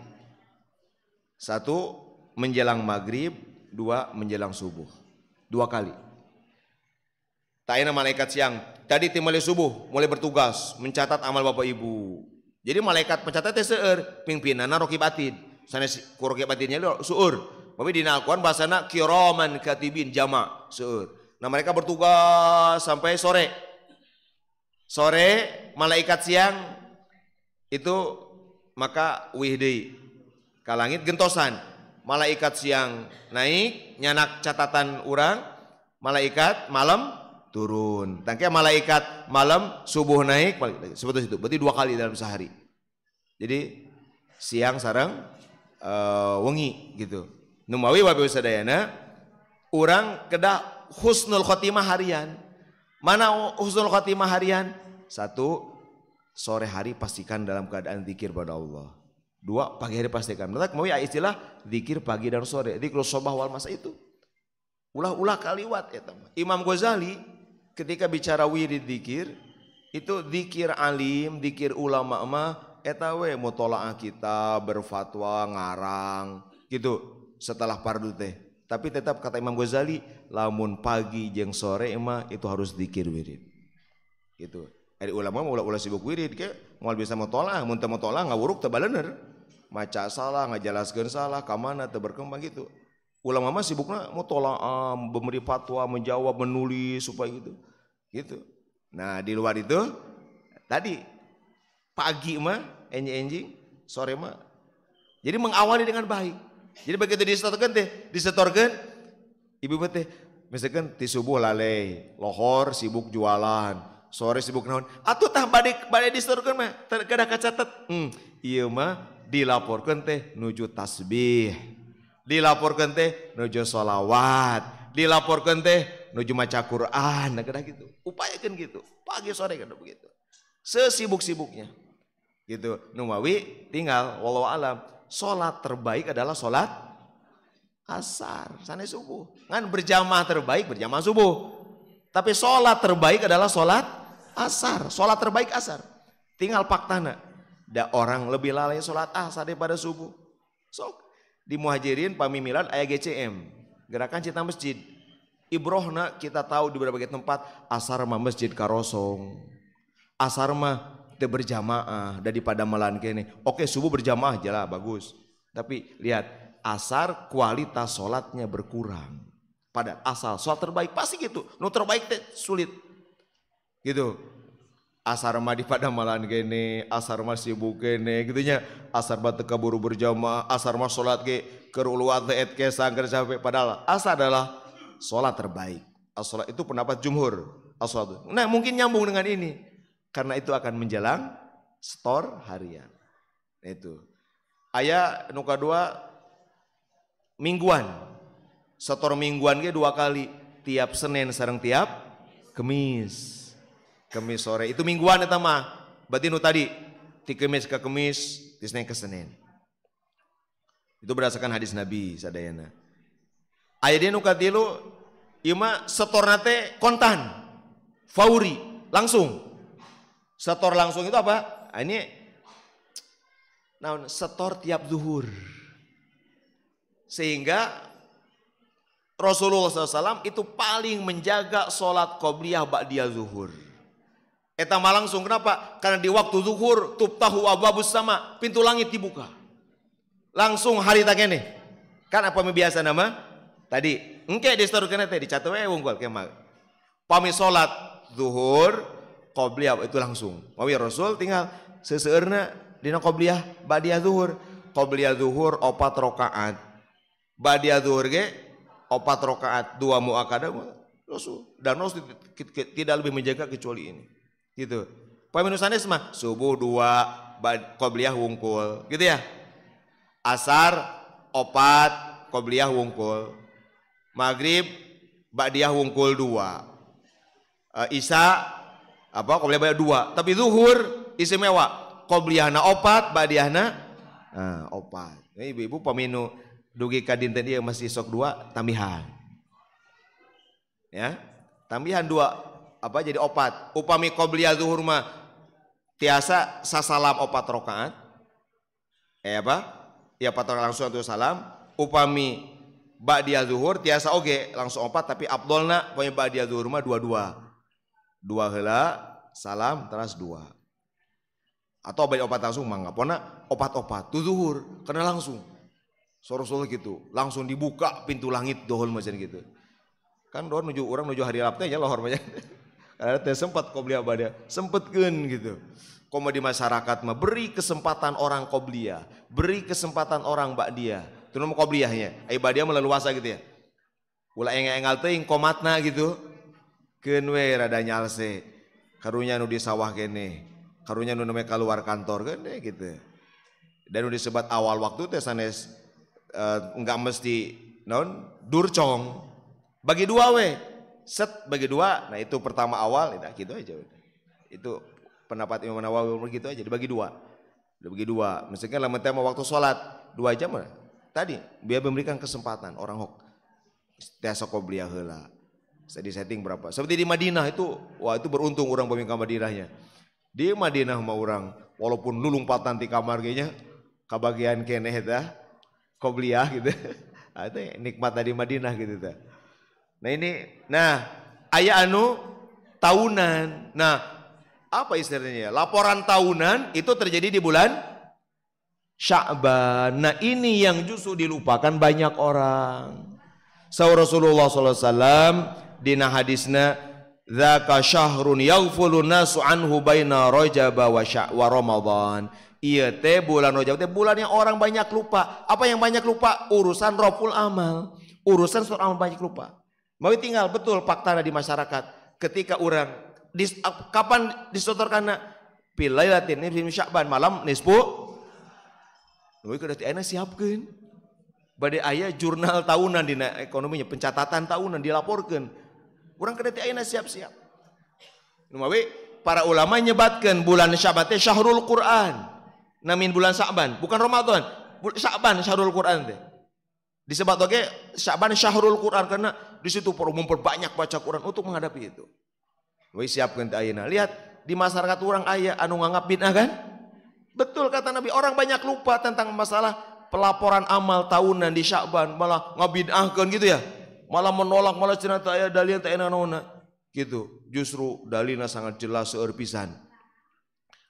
1 menjelang maghrib, 2 menjelang subuh. 2 kali. Ta'ina malaikat siang. Tadi tim mulai subuh, mulai bertugas mencatat amal bapak ibu. Jadi malaikat pencatat teh seueur, pimpinanna raqib atid. Sanes ku raqib atidnya seueur. Tapi di Al-Quran bahasana kiraman katibin jama seueur. Nah mereka bertugas sampai sore. Sore malaikat siang itu maka wihdi ka langit gentosan. Malaikat siang naik nyanak catatan urang, malaikat malam turun. Tangke malaikat malam subuh naik seperti itu. Berarti 2 kali dalam sehari. Jadi siang sareng wengi gitu. Numawi bapak sadayana urang kedah husnul khotimah harian. Mana husnul khotimah harian? 1, sore hari pastikan dalam keadaan zikir pada Allah. 2, pagi hari pastikan. Mereka mau ya istilah zikir pagi dan sore. Dzikrus sobah wal masa itu. Ulah-ulah kaliwat ya teman. Imam Ghazali ketika bicara wirid zikir itu zikir alim, zikir ulama mah eta we mutolaah kita berfatwa ngarang gitu setelah fardu teh. Tapi tetap kata Imam Ghazali lamun pagi jeung sore mah itu harus zikir wirid. Gitu. Ari ulama mah ulah sibuk wirid ke moal bisa mutolaah, mun teu mutolaah ngawuruk teu balener. Maca salah, ngajelaskeun salah, ka mana teu berkembang gitu. Ulama mah sibukna mutolaah, memberi fatwa, menjawab, menulis supaya gitu. Gitu. Nah, di luar itu tadi pagi mah enjing, sore mah. Jadi mengawali dengan baik. Jadi begitu disetorkeun ibu teh misalkan ti subuh lalei, lohor sibuk jualan, sore sibuk naon. Atuh tah bade disetorkeun mah kada kacatet. Ieu mah dilaporkeun teh nuju tasbih. Dilaporkeun teh nuju sholawat, dilaporkeun teh nuju maca Quran, nah kada gitu. Upayakeun gitu. Pagi sore kada begitu. Sesibuk-sibuknya. Gitu. Numawi tinggal wallahu alam. Salat terbaik adalah salat asar, sanes subuh. Ngan berjamaah terbaik berjamaah subuh. Tapi salat terbaik adalah salat asar. Salat terbaik asar. Tinggal faktana. Da orang lebih lalai salat asar daripada subuh. Sok di Muhajirin pamimilan aya GCM, gerakan cinta masjid. Ibrohna kita tahu di berbagai tempat asar mah masjid karosong. Asar mah teu berjamaah daripada melan kene. Oke, subuh berjamaah jelah bagus. Tapi lihat asar kualitas salatnya berkurang. Pada asal salat terbaik pasti gitu. Nu terbaik teh sulit. Gitu. Asar mah di pada malan kene, asar mah sibuk kene gitunya. Asar mah teu kaburu berjamaah, asar mah salat ge keur uluat et ke sangger sampai padahal asar adalah salat terbaik. As-salat itu pendapat jumhur. As-salat. Nah, mungkin nyambung dengan ini. Karena itu akan menjelang setor harian. Itu. Aya nu kadua mingguan. Setor mingguan ge 2 kali, tiap Senin sareng tiap Kemis. Kemis sore itu mingguan eta mah. Berarti nu tadi ti Kemis ke Kemis, ti Senin ke Senin. Itu berdasarkan hadis Nabi sadayana. Aya dia nu katilu ieu mah setorna teh kontan. Fauri, langsung. Setor langsung itu apa? Ini naon setor tiap zuhur. Sehingga Rasulullah SAW itu paling menjaga sholat qobliyah ba'diyah zuhur. Eta mah langsung kenapa? Karena di waktu zuhur tuftahu abwabus sama, pintu langit dibuka. Langsung hari tak kene. Kan apa biasa nama? Tadi engke distorkeun teh dicatet we wungkul kemah. Pami sholat zuhur qobliyah itu langsung. Mawi Rasul tinggal seseueurna dina qobliyah ba'diyah zuhur. Qobliyah zuhur 4 rakaat. Ba'diyah zuhur ge 4 rakaat, 2 muakkadah Rasul. Dan Rasul tidak lebih menjaga kecuali ini. Gitu. Paminu sanes mah subuh 2 qobliyah wungkul, gitu ya. Asar 4 qobliyah wungkul. Maghrib ba'diyah wungkul 2. Isya apa qobliyah ba'diyah 2, tapi zuhur istimewa. Qobliyahna 4, ba'diyahna 4. Ibu-ibu paminu dugi ka dinten ieu masih sok 2 tambihan. Ya. Tambihan 2 apa jadi 4. Upami qobliyah zuhur mah tiasa sasalam 4 rakaat. Apa? Ya 4 rakaat langsung atuh salam. Upami ba'diyah zuhur tiasa oge langsung 4, tapi afdolna upami ba'diyah zuhur mah 2 heula salam teras 2. Atau baik 4 langsung mangga pona 4 tu zuhur karena langsung. Soro-soro gitu, langsung dibuka pintu langit dohol macam gitu. Kan dohol nuju orang nuju hari laptnya ya lohor macam. Karena teh sempat qobliyah ba'diyah, sempetkeun gitu. Komo di masyarakat mah beri kesempatan orang qobliyah, beri kesempatan orang ba'diyah. Itu nama qobliyahnya. Ai ba'diyah meleluasa gitu ya. Ulah engal teuing komatna gitu. Keun we rada nyalse. Karunya nu di sawah kene. Karunya nu nembe keluar kantor kene gitu. Dan nu disebat awal waktu teh sanes enggak mesti non durcong. Bagi 2 we. set bagi dua. Nah itu pertama awal, gitu aja. Itu pendapat Imam Nawawi begitu aja, dibagi dua. Dibagi dua. Misalnya lama tema waktu sholat 2 jam lah. Tadi biar memberikan kesempatan orang hok tiasa qobliyah heula. Saya di setting berapa? Seperti di Madinah itu, wah itu beruntung orang pemimpin Madinahnya. Di Madinah mah orang walaupun lulung patan di kamar kayaknya kebagian keneh dah qobliyah gitu. Itu nikmat dari Madinah gitu dah. Nah aya anu tahunan. Nah, apa istilahnya? Laporan tahunan itu terjadi di bulan Sya'ban. Nah, ini yang justru dilupakan banyak orang. Rasulullah SAW dina hadisna dzaka syahrun yaghfulun nasu anhu baina Rajab wa Ramadan. Iya teh bulan Rajab teh bulan yang orang banyak lupa. Apa yang banyak lupa? Urusan raful amal. Urusan surat amal banyak lupa. Mau tinggal betul fakta di masyarakat. Ketika orang kapan disotorkan pilailatin nisfu Sya'ban malam nisfu. Nuh kada teh ana siapkeun. Bade aya jurnal tahunan dina ekonominya, pencatatan tahunan dilaporkeun. Urang kada teh ayeuna siap-siap. Nu mawe para ulama nyebatkeun bulan Sya'ban teh syahrul Quran. Namin bulan Sya'ban, bukan Ramadan. Sya'ban syahrul Quran teh. Disebut oke Sya'ban syahrul Quran karena di situ perlu memperbanyak baca Quran untuk menghadapi itu. Woi siapkeun teh ayeuna. Lihat di masyarakat orang aya anu nganggap bid'ah kan? Betul kata Nabi, orang banyak lupa tentang masalah pelaporan amal tahunan di Sya'ban, malah ngabid'ahkeun gitu ya. Malah menolak, malah cenah teu aya dalil teu aya naonna. Gitu. Justru dalilna sangat jelas seueur pisan.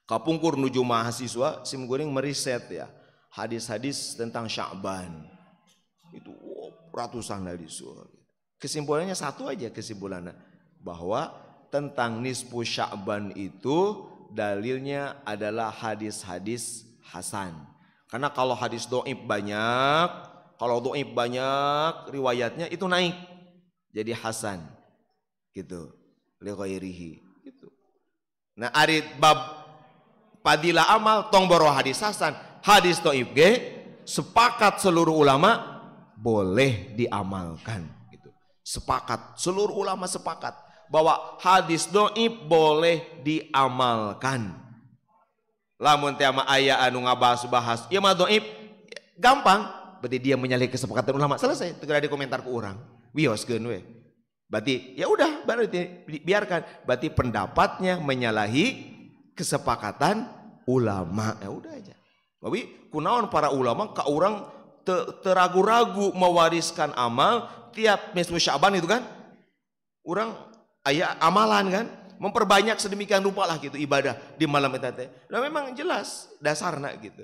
Kapungkur nuju mahasiswa sim goreng meriset ya hadis-hadis tentang Sya'ban. Itu ratusan hadis. Kesimpulannya satu aja kesimpulannya, bahwa tentang nisfu Sya'ban itu dalilnya adalah hadis-hadis hasan. Karena kalau hadis dhaif banyak, kalau dhaif banyak riwayatnya itu naik jadi hasan. Gitu. Li ghairihi gitu. Nah, ari bab padilah amal tong boro hadis hasan, hadis dhaif ge sepakat seluruh ulama boleh diamalkan gitu. Sepakat, seluruh ulama sepakat bahwa hadis dhaif boleh diamalkan. Lamun teh ama aya anu ngabahas-bahas ieu mah dhaif gampang, berarti dia menyalahi kesepakatan ulama. Selesai, teu ada komentar ku urang. Wioskeun we. Berarti ya udah, berarti biarkan. Berarti pendapatnya menyalahi kesepakatan ulama. Ya udah aja. Tapi kunaon para ulama ka urang teragu-ragu mewariskan amal tiap nisfu Sya'ban itu kan. Urang aya amalan kan, memperbanyak sedemikian rupa lah gitu ibadah di malam eta teh. Nah memang jelas dasarna gitu.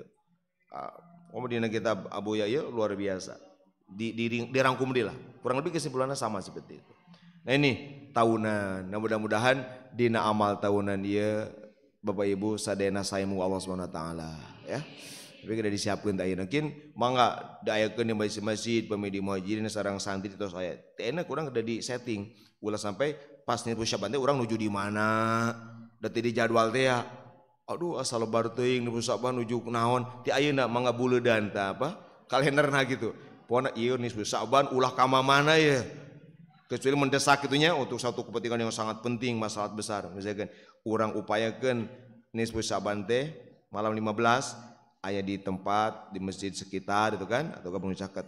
Kemudian kitab Abu Ya'ya luar biasa. Dirangkum dia lah. Kurang lebih kesimpulannya sama seperti itu. Nah ini tahunan. Nah mudah-mudahan dina amal tahunan dia Bapak Ibu sadayana saemu Allah Subhanahu wa taala ya. Tapi kita disiapkeun teh ayeuna mungkin mangga daayakeun di masjid-masjid, pemedi muhajirin sareng santri terus aya. Teh enak urang udah di setting. Ulah sampai pas nisfu Sya'ban teh urang nuju di mana? Da teh di jadwal teh ya. Aduh asal lebar teuing nisfu Sya'ban nuju naon? Ti ayeuna mangga buleudan teh apa? Kalenderna gitu. Pokona ieu nisfu Sya'ban ulah ka mana ya? Kecuali mendesak itunya untuk satu kepentingan yang sangat penting, masalah besar. Misalkan urang upayakeun nisfu Sya'ban teh malam 15 aya di tempat di masjid sekitar itu kan, atau gabung caket.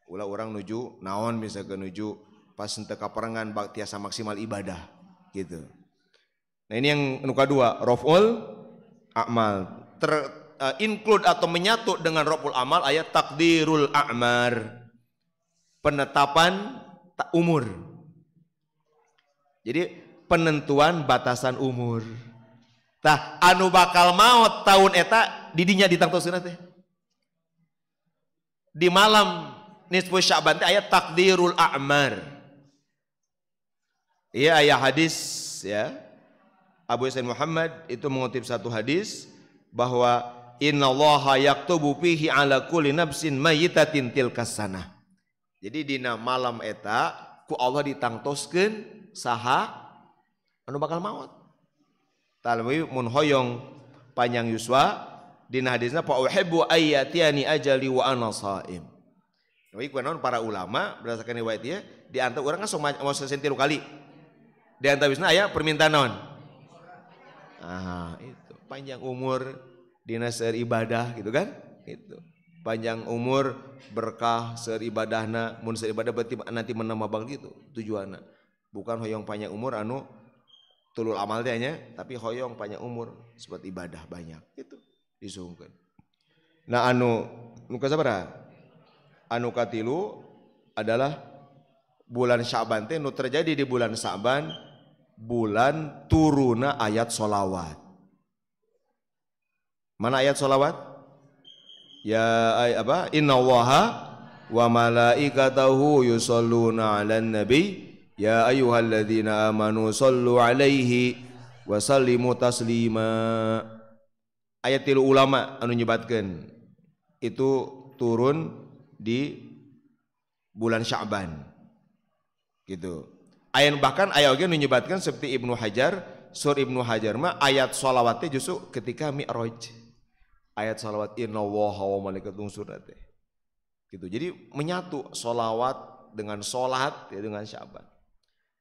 Ulah orang nuju naon misalkan nuju pas henteu kaperangan tiasa maksimal ibadah gitu. Nah ini yang nu kadua, raful a'mal. Include atau menyatu dengan raful amal ayat takdirul a'mar. Penetapan umur. Jadi penentuan batasan umur. Tah anu bakal maot tahun eta didinya ditangtoskeun teh. Di malam nisfu Sya'ban teh aya takdirul a'mar. Iya aya hadis ya. Abu Sa'id Muhammad itu mengutip satu hadis bahwa innallaha yaktubu fihi ala kulli nafsin mayyitatin tilkas sanah. Jadi dina malam eta ku Allah ditangtoskeun saha anu bakal maot. Talwi mun hoyong panjang yuswa dina hadisna fa uhibbu ayyatiyani ajali wa ana shaim. Jadi kunaon para ulama berdasarkan riwayat dia diantar urang kan mau sesen 3 kali. Di antawisna aya permintaan naon? Ah, itu panjang umur dina seueur ibadah gitu kan? Itu. Panjang umur berkah seueur ibadahna, mun seueur ibadah berarti nanti menambah banget gitu tujuanna. Bukan hoyong panjang umur anu tulul amal teh nya, tapi hoyong panjang umur sebab ibadah banyak itu disuhungkeun. Nah anu kasabaraha? Anu katilu adalah bulan Sya'ban teh nu terjadi di bulan Sya'ban bulan turuna ayat sholawat. Mana ayat sholawat? Ya apa? Innallaha wa malaikatahu yusholluna 'alan nabi ya ayyuhalladzina amanu shollu 'alaihi wa sallimu taslima. Ayat tilu ulama anu nyebatkeun itu turun di bulan Sya'ban. Gitu. Ayat bahkan ayat oge nu nyebatkeun seperti Ibnu Hajar, Sur Ibnu Hajar mah ayat sholawatnya justru ketika Mi'raj. Ayat sholawat innallaha wa malaikatahu surat teh. Gitu. Jadi menyatu sholawat dengan sholat ya, dengan Sya'ban.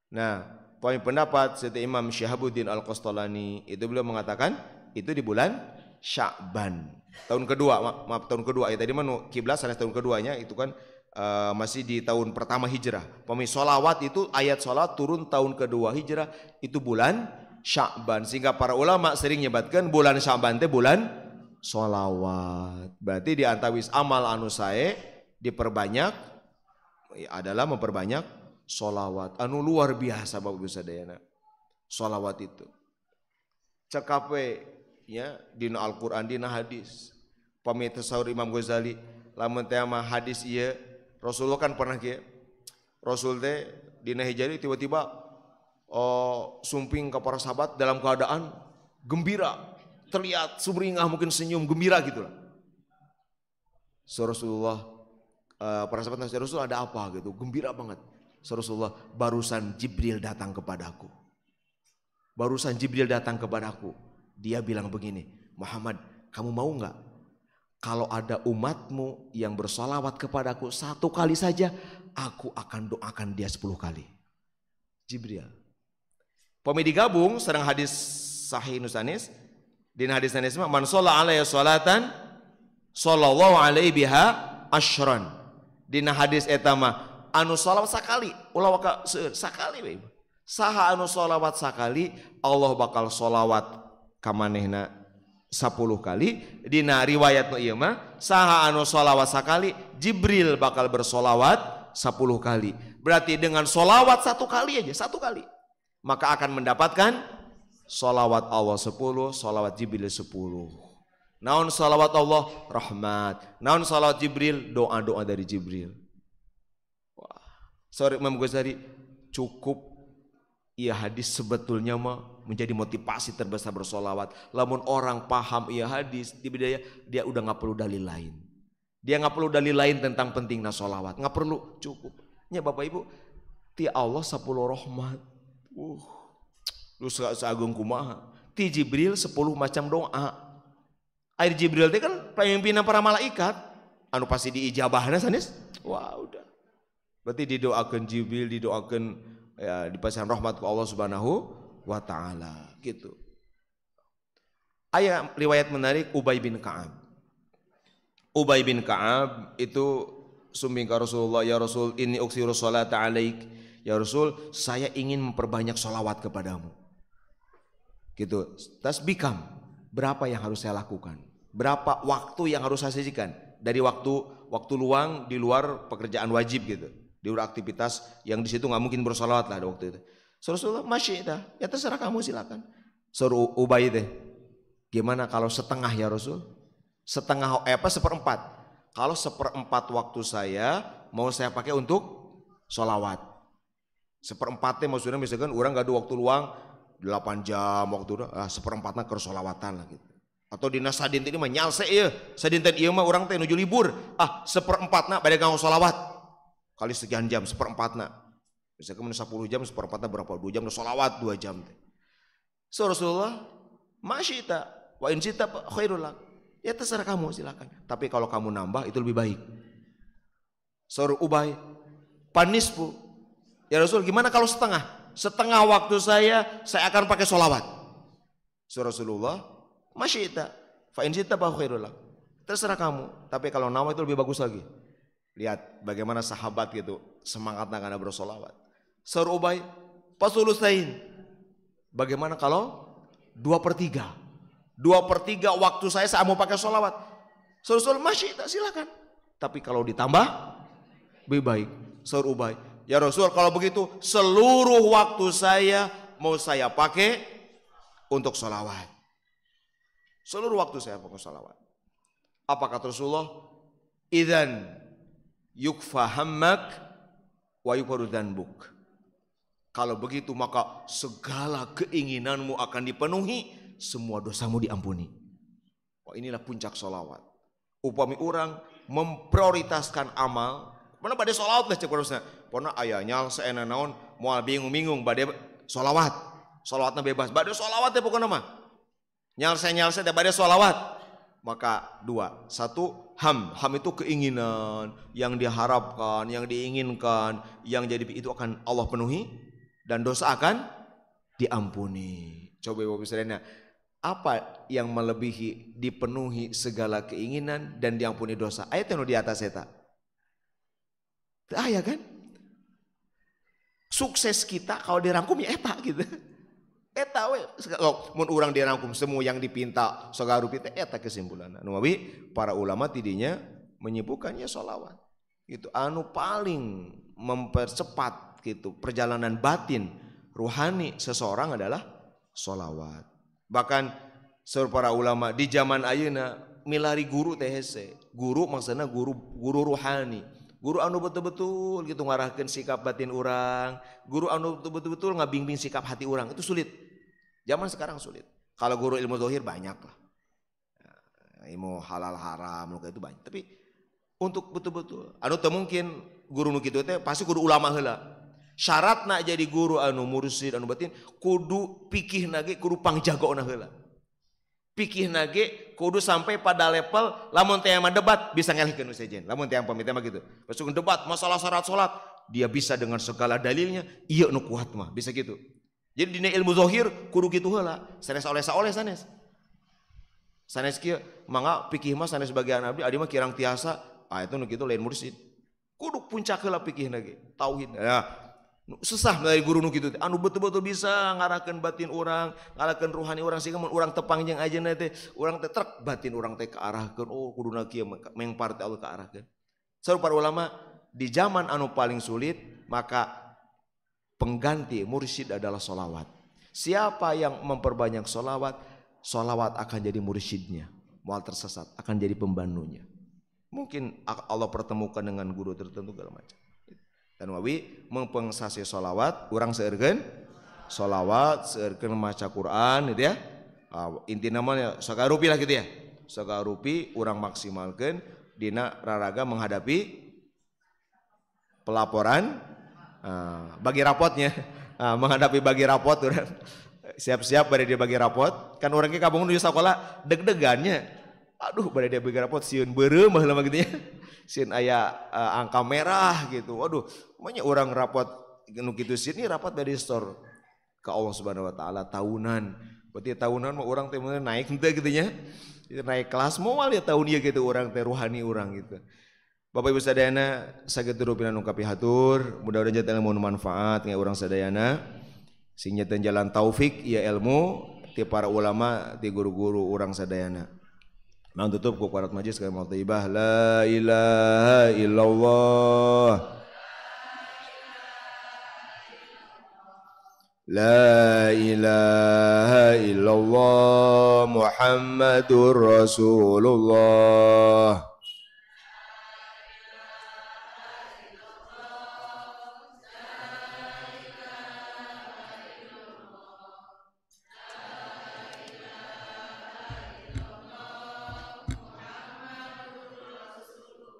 Nah, poin pendapat seperti Imam Syihabuddin Al-Qastolani itu beliau mengatakan itu di bulan Sya'ban. Tahun kedua, maaf tahun kedua ya tadi mah kiblat sanes tahun keduanya itu kan masih di tahun pertama hijrah. Pemi sholawat itu ayat sholawat turun tahun kedua hijrah itu bulan Sya'ban. Sehingga para ulama sering nyebatkan bulan Sya'ban itu bulan sholawat. Berarti di antawis amal anu sae diperbanyak adalah memperbanyak sholawat. Anu luar biasa Bapak Ibu sadayana. Sholawat itu. Cekape ya dina Al-Qur'an dina hadis. Pami tasawur Imam Ghazali lamun teh mah hadis ieu Rasulullah kan pernah kieu. Rasul teh dina hijari tiba-tiba sumping ke para sahabat dalam keadaan gembira. Terlihat sumringah mungkin senyum gembira gitu lah. So Rasulullah para sahabat nanya Rasul ada apa gitu, gembira banget. So Rasulullah barusan Jibril datang kepadaku. Barusan Jibril datang kepadaku. Dia bilang begini, Muhammad kamu mau nggak? Kalau ada umatmu yang bersolawat kepadaku 1 kali saja, aku akan doakan dia 10 kali. Jibril. Pemi digabung serang hadis sahih nusanis. Dina hadis sanes mah man shalla alaihi salatan sallallahu alaihi biha asyran. Dina hadis eta mah anu shalawat sakali ulah ka seueur sakali we. Saha anu shalawat sakali Allah bakal shalawat ka manehna 10 kali. Dina riwayat nu ieu mah saha anu shalawat sakali Jibril bakal bersolawat 10 kali. Berarti dengan sholawat 1 kali aja 1 kali maka akan mendapatkan sholawat Allah 10, sholawat Jibril 10. Naon sholawat Allah? Rahmat. Naon sholawat Jibril? Doa-doa dari Jibril. Wah. Sorry Imam Ghazali, cukup ia hadis sebetulnya mah menjadi motivasi terbesar bersolawat. Lamun orang paham ia hadis, di bidaya dia udah nggak perlu dalil lain. Dia nggak perlu dalil lain tentang pentingnya solawat. Nggak perlu, cukup. Ya Bapak Ibu, ti Allah 10 rahmat. Lu seagung kumaha ti Jibril 10 macam doa. Air Jibril itu kan pemimpin para malaikat anu pasti diijabahna sanes. Wah udah berarti didoakan Jibril, didoakan ya, dipasang rahmat ke Allah subhanahu wa ta'ala gitu. Aya riwayat menarik Ubay bin Ka'ab. Ubay bin Ka'ab itu sumbing ke Rasulullah, ya Rasul inni uksiru sholata alaik, ya Rasul saya ingin memperbanyak sholawat kepadamu gitu. Tasbikam, berapa yang harus saya lakukan, berapa waktu yang harus saya sisihkan dari waktu luang di luar pekerjaan wajib gitu, di luar aktivitas yang di situ nggak mungkin bersolawat lah ada waktu itu. Rasulullah masih dah, ya terserah kamu silakan. Suruh Ubay deh, gimana kalau setengah ya Rasul? Setengah seperempat. Kalau seperempat waktu saya mau saya pakai untuk solawat. Seperempatnya maksudnya misalkan orang nggak ada waktu luang 8 jam waktu seperempatnya ke solawatan lah gitu. Atau dina sadin teh mah nyalse ieu. Sadin teh ieu mah urang teh nuju libur. Seperempatna bade nganggo solawat. Kali sekian jam seperempatna. Misalkan 10 jam seperempatna berapa? 2 jam solawat 2 jam teh. So Rasulullah, masyita wa in syita khairul lak. Ya terserah kamu silakan. Tapi kalau kamu nambah itu lebih baik. Suruh Ubay, panispu. Ya Rasul, gimana kalau setengah? setengah waktu saya akan pakai sholawat. Rasulullah, masyita, fa in syi'ta fa khairul lak. Terserah kamu, tapi kalau nama itu lebih bagus lagi. Lihat bagaimana sahabat gitu semangatnya karena bersolawat. Sur Ubay, fasulusain. Bagaimana kalau 2/3? 2/3 waktu saya mau pakai sholawat. Sur masyita, silakan. Tapi kalau ditambah lebih baik. Sur Ubay, ya Rasul, kalau begitu seluruh waktu saya mau saya pakai untuk sholawat. Seluruh waktu saya pakai sholawat. Apa kata Rasulullah? Idzan yukfa hammak wa yughfaru dzanbuk. Kalau begitu maka segala keinginanmu akan dipenuhi, semua dosamu diampuni. Wah, inilah puncak sholawat. Upami orang memprioritaskan amal, mana pada sholawat lah cek harusnya. Pona ayahnya seenak naon moal bingung-bingung pada sholawat. Sholawatnya bebas. Pada sholawat ya pokoknya mah. Nyalse pada sholawat. Maka dua, satu ham itu keinginan yang diharapkan, yang diinginkan, yang jadi itu akan Allah penuhi dan dosa akan diampuni. Coba Bapak Ibu, apa yang melebihi dipenuhi segala keinginan dan diampuni dosa? Ayat yang di atas eta. Ya kan? Sukses kita kalau dirangkum ya eta gitu. Eta we mun urang dirangkum semua yang dipinta sagarupi teh eta kesimpulanna. Nu para ulama tidinya menyebutkannya sholawat. Itu anu paling mempercepat gitu perjalanan batin ruhani seseorang adalah sholawat. Bahkan sur para ulama di zaman ayeuna milari guru teh hese. Guru maksudna guru ruhani. Guru anu betul-betul gitu ngarahkeun sikap batin orang, guru anu betul-betul ngabimbing sikap hati orang, itu sulit. Zaman sekarang sulit. Kalau guru ilmu zahir banyak lah. Ilmu halal haram itu banyak. Tapi untuk betul-betul anu teu mungkin guru nu kitu teh pasti kudu ulama heula. Syaratna jadi guru anu mursyid anu batin kudu pikihna ge kudu pangjagona heula. Pikihna ge kudu sampai pada level lamun teh mah debat bisa ngelihkeun sejen. Lamun teh pamit mah gitu. Pas debat masalah syarat salat, dia bisa dengan segala dalilnya, ieu nu kuat mah, bisa gitu. Jadi dina ilmu zahir kudu kitu heula. Sanes oleh sanes. Sanes kieu mangga pikih mah sanes bagian abdi, adi mah kirang tiasa, itu nu kitu lain mursyid. Kudu puncak heula pikihna ge, tauhid. Ya, susah dari guru nu kitu teh anu betul-betul bisa ngarahkeun batin urang, ngarahkeun ruhani urang sehingga mun urang teu pangjang ajeuna teh urang teh trek batin urang teh kaarahkeun kuduna kieu mengpar teh Allah kaarahkeun. Saur para ulama di zaman anu paling sulit maka pengganti mursyid adalah sholawat. Siapa yang memperbanyak sholawat, sholawat akan jadi mursyidnya. Moal tersesat akan jadi pembantunya. Mungkin Allah pertemukan dengan guru tertentu segala macam. Dan wawi mempengsasi sholawat, orang seergen sholawat, seergen maca Quran gitu ya. Inti namanya sagarupi lah gitu ya. Sagarupi orang maksimalkan dina raraga menghadapi pelaporan bagi rapotnya. Menghadapi bagi rapot orang siap-siap pada dia bagi rapot. Kan orangnya kabung menuju sekolah deg-degannya. Aduh pada dia bagi rapot sieun beureum baheula mah gitu ya. Sieun aya angka merah gitu. Waduh, makanya orang rapot nu kitu sini rapat dari store ke Allah Subhanahu wa taala tahunan. Berarti tahunan mah urang teh naik henteu gitu nya. Naik kelas moal ya tahun ieu gitu urang teh ruhani urang gitu. Bapak Ibu sadayana saged rupinan ungkapi hatur, mudah-mudahan jatuh ilmu manfaat nge urang sadayana. Sing nyeuten jalan taufik ieu ilmu ti para ulama ti guru-guru urang sadayana. Nah tutup ku parat majlis kalimah thayyibah la ilaha illallah la ilaha illallah Muhammadur Rasulullah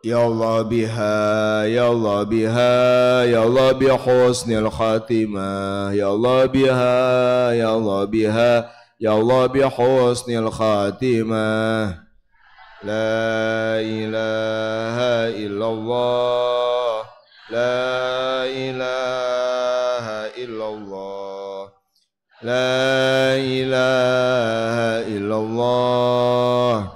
Ya Allah biha, Ya Allah biha, Ya Allah bi husnil khatimah, Ya Allah biha, Ya Allah biha, Ya Allah bi husnil khatimah. La ilaha illallah, La ilaha illallah. لا إله إلا الله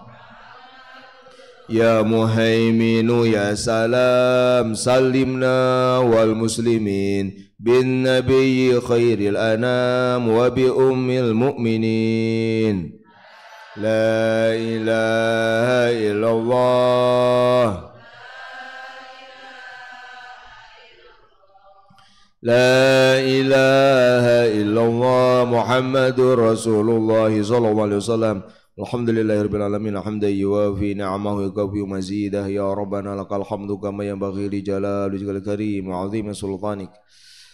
يا مهيمن يا سلام سلمنا والمسلمين بالنبي خير الأنام وبأم المؤمنين لا إله إلا الله لا إله إلا الله محمد رسول الله صلى الله عليه وسلم الحمد لله رب العالمين حمدا يوافي نعمه ويكافئ مزيده يا ربنا لك الحمد كما ينبغي لجلال وجهك الكريم وعظيم سلطانك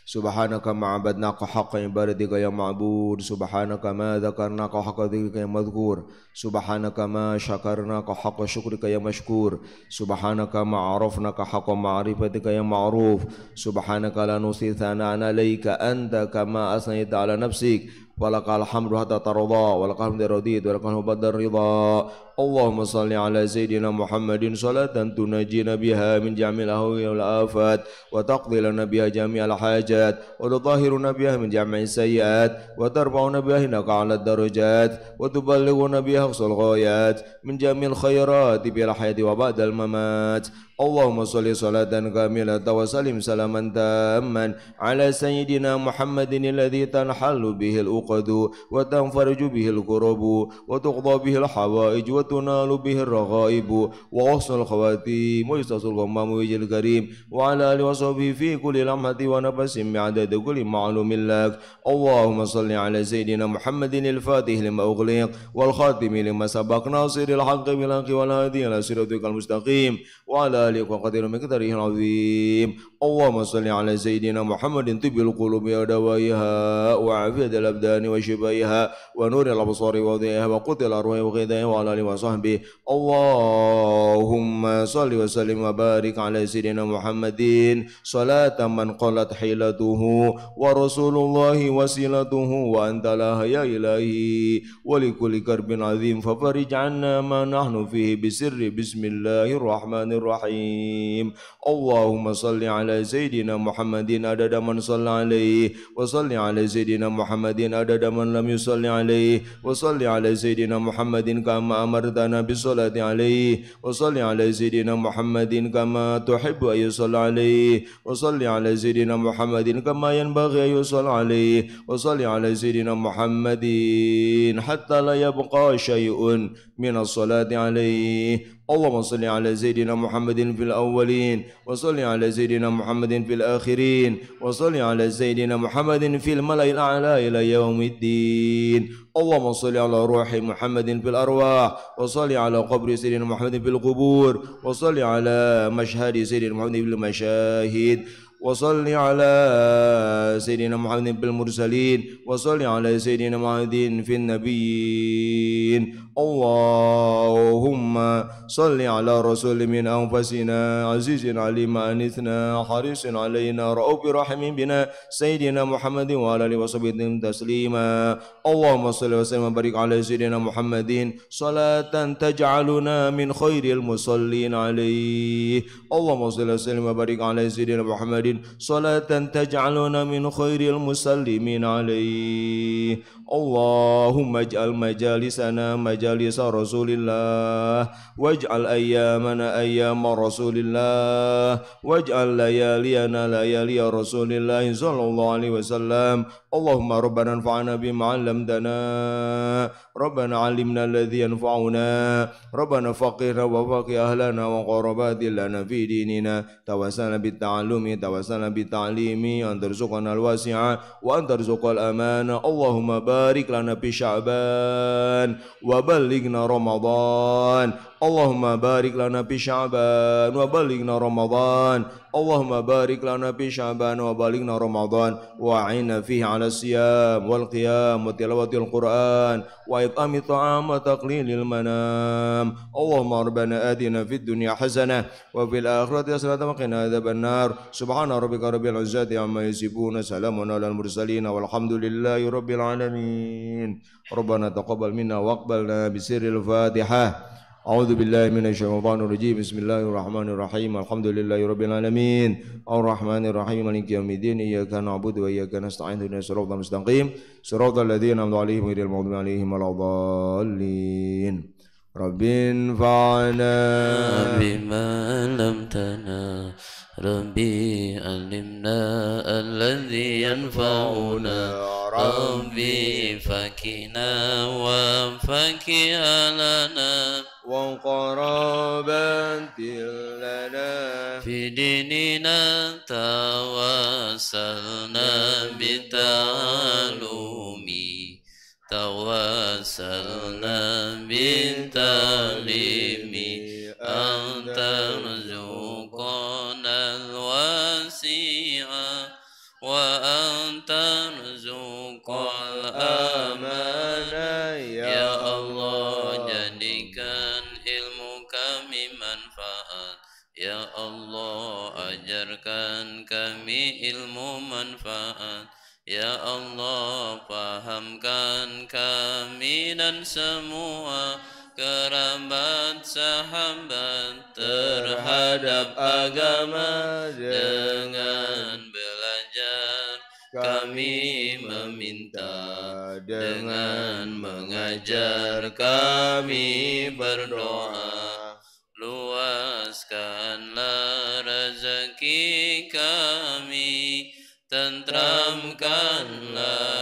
سبحانك ما عبدناك حق عبادتك يا معبود سبحانك ما ذكرناك حق ذكرك يا مذكور سبحانك ما شكرناك حق شكرك يا مشكور سبحانك ما عرفناك حق معرفتك يا معروف سبحانك لا نحصي ثناء عليك أنت كما أثنيت على نفسك ولك الحمد حتى ترضى ولك الحمد رضيت ولك الحمد بعد الرضا اللهم صل على سيدنا محمد صلاة تنجينا بها من جميع الأهواء والآفات وتقضي لنا بها جميع الحاجات وتطهرنا بها من جميع السيئات وترفعنا بها إنك على الدرجات وتبلغنا بها أقصى الغايات من جميع الخيرات في الحياة وبعد الممات اللهم صل صلاة كاملة وسلم سلاما تاما على سيدنا محمد الذي تنحل به العقد وتنفرج به الكرب وتقضى به الحوائج وتنال به الرغائب وحسن الخواتيم ويستصل الغمام وجه الكريم وعلى آله وصحبه في كل لمحة ونفس بعدد كل معلوم لك اللهم صل على سيدنا محمد الفاتح لما أغلق والخاتم لما سبق ناصر الحق بالحق والهادي إلى صراطك المستقيم وعلى آله وقدر مقداره العظيم اللهم صل على سيدنا محمد طب القلوب ودوائها وعافية الأبدان وشفائها ونور الأبصار وضيائها وقوت الأرواح وغذائها وعلى آله وصحبه اللهم صل وسلم وبارك على سيدنا محمد صلاة من قلت حيلته ورسول الله وسيلته وأنت لها يا إلهي ولكل كرب عظيم ففرج عنا ما نحن فيه بسر بسم الله الرحمن الرحيم اللهم صل على سيدنا محمد عدد من صلى عليه وصل على سيدنا محمد عدد من لم يصل عليه وصل على سيدنا محمد كما أمرتنا بالصلاة عليه وصل على سيدنا محمد كما تحب أن يصلى عليه وصل على سيدنا محمد كما ينبغي أن يصلى عليه وصل على سيدنا محمد حتى لا يبقى شيء من الصلاة عليه اللهم صل على سيدنا محمد في الأولين وصل على سيدنا محمد في الآخرين وصل على سيدنا محمد في الملأ الأعلى إلى يوم الدين اللهم صل على روح محمد في الأرواح وصل على قبر سيدنا محمد في القبور وصل على مشهد سيدنا محمد في المشاهد وصل على سيدنا محمد بالمرسلين وصل على سيدنا محمد في النبيين اللهم صل على رسول من أنفسنا عزيز علي ما أنثنا حريص علينا رؤوف رحيم بنا سيدنا محمد وعلى آله وصحبه تسليما اللهم صل وسلم وبارك على سيدنا محمد صلاة تجعلنا من خير المصلين عليه اللهم صل وسلم وبارك على سيدنا محمد صلاة تجعلنا من خير المسلمين عليه اللهم اجعل مجالسنا مجالس رسول الله واجعل أيامنا أيام رسول الله واجعل ليالينا ليالي رسول الله صلى الله عليه وسلم اللهم ربنا انفعنا بما علمتنا ربنا علمنا الذي ينفعنا ربنا فقهنا وفقه أهلنا وقربات لنا في ديننا توسلنا بالتعلم توسلنا بالتعليم أن ترزقنا الواسع وأن ترزق الأمان اللهم بارك لنا في شعبان وبلغنا رمضان اللهم بارك لنا في شعبان وبلغنا رمضان اللهم بارك لنا في شعبان وبلغنا رمضان وأعنا فيه على الصيام والقيام وتلاوة القرآن وإطعام الطعام وتقليل المنام اللهم ربنا آتنا في الدنيا حسنة وفي الآخرة حسنة وقنا عذاب النار سبحان ربك رب العزة عما يصفون سلام على المرسلين والحمد لله رب العالمين ربنا تقبل منا واقبلنا بسر الفاتحة A'udzu billahi minasyaitonir rajim. Bismillahirrahmanirrahim. Alhamdulillahirabbil alamin. Arrahmanir rahim. Maliki yaumiddin. Iyyaka na'budu wa iyyaka nasta'in. Ihdinas siratal mustaqim. Siratal ladzina an'amta 'alaihim ghairil maghdubi 'alaihim waladdallin. Rabbin fa'ana bima 'allamtana. Rabbi alimna alladhi yanfa'una. Rabbi fakina wa fakiyalana wa qarabatil lana fi dinina tawassalna bitalumi tawassalna bitalimi antarzuqana alwasi'a wa antarzuqal amana ya Allah jadikan ilmu kami manfaat ya Allah ajarkan kami ilmu manfaat ya Allah pahamkan kami dan semua kerabat sahabat terhadap agama dengan belajar kami meminta dengan mengajar kami berdoa luaskanlah rezeki kami tentramkanlah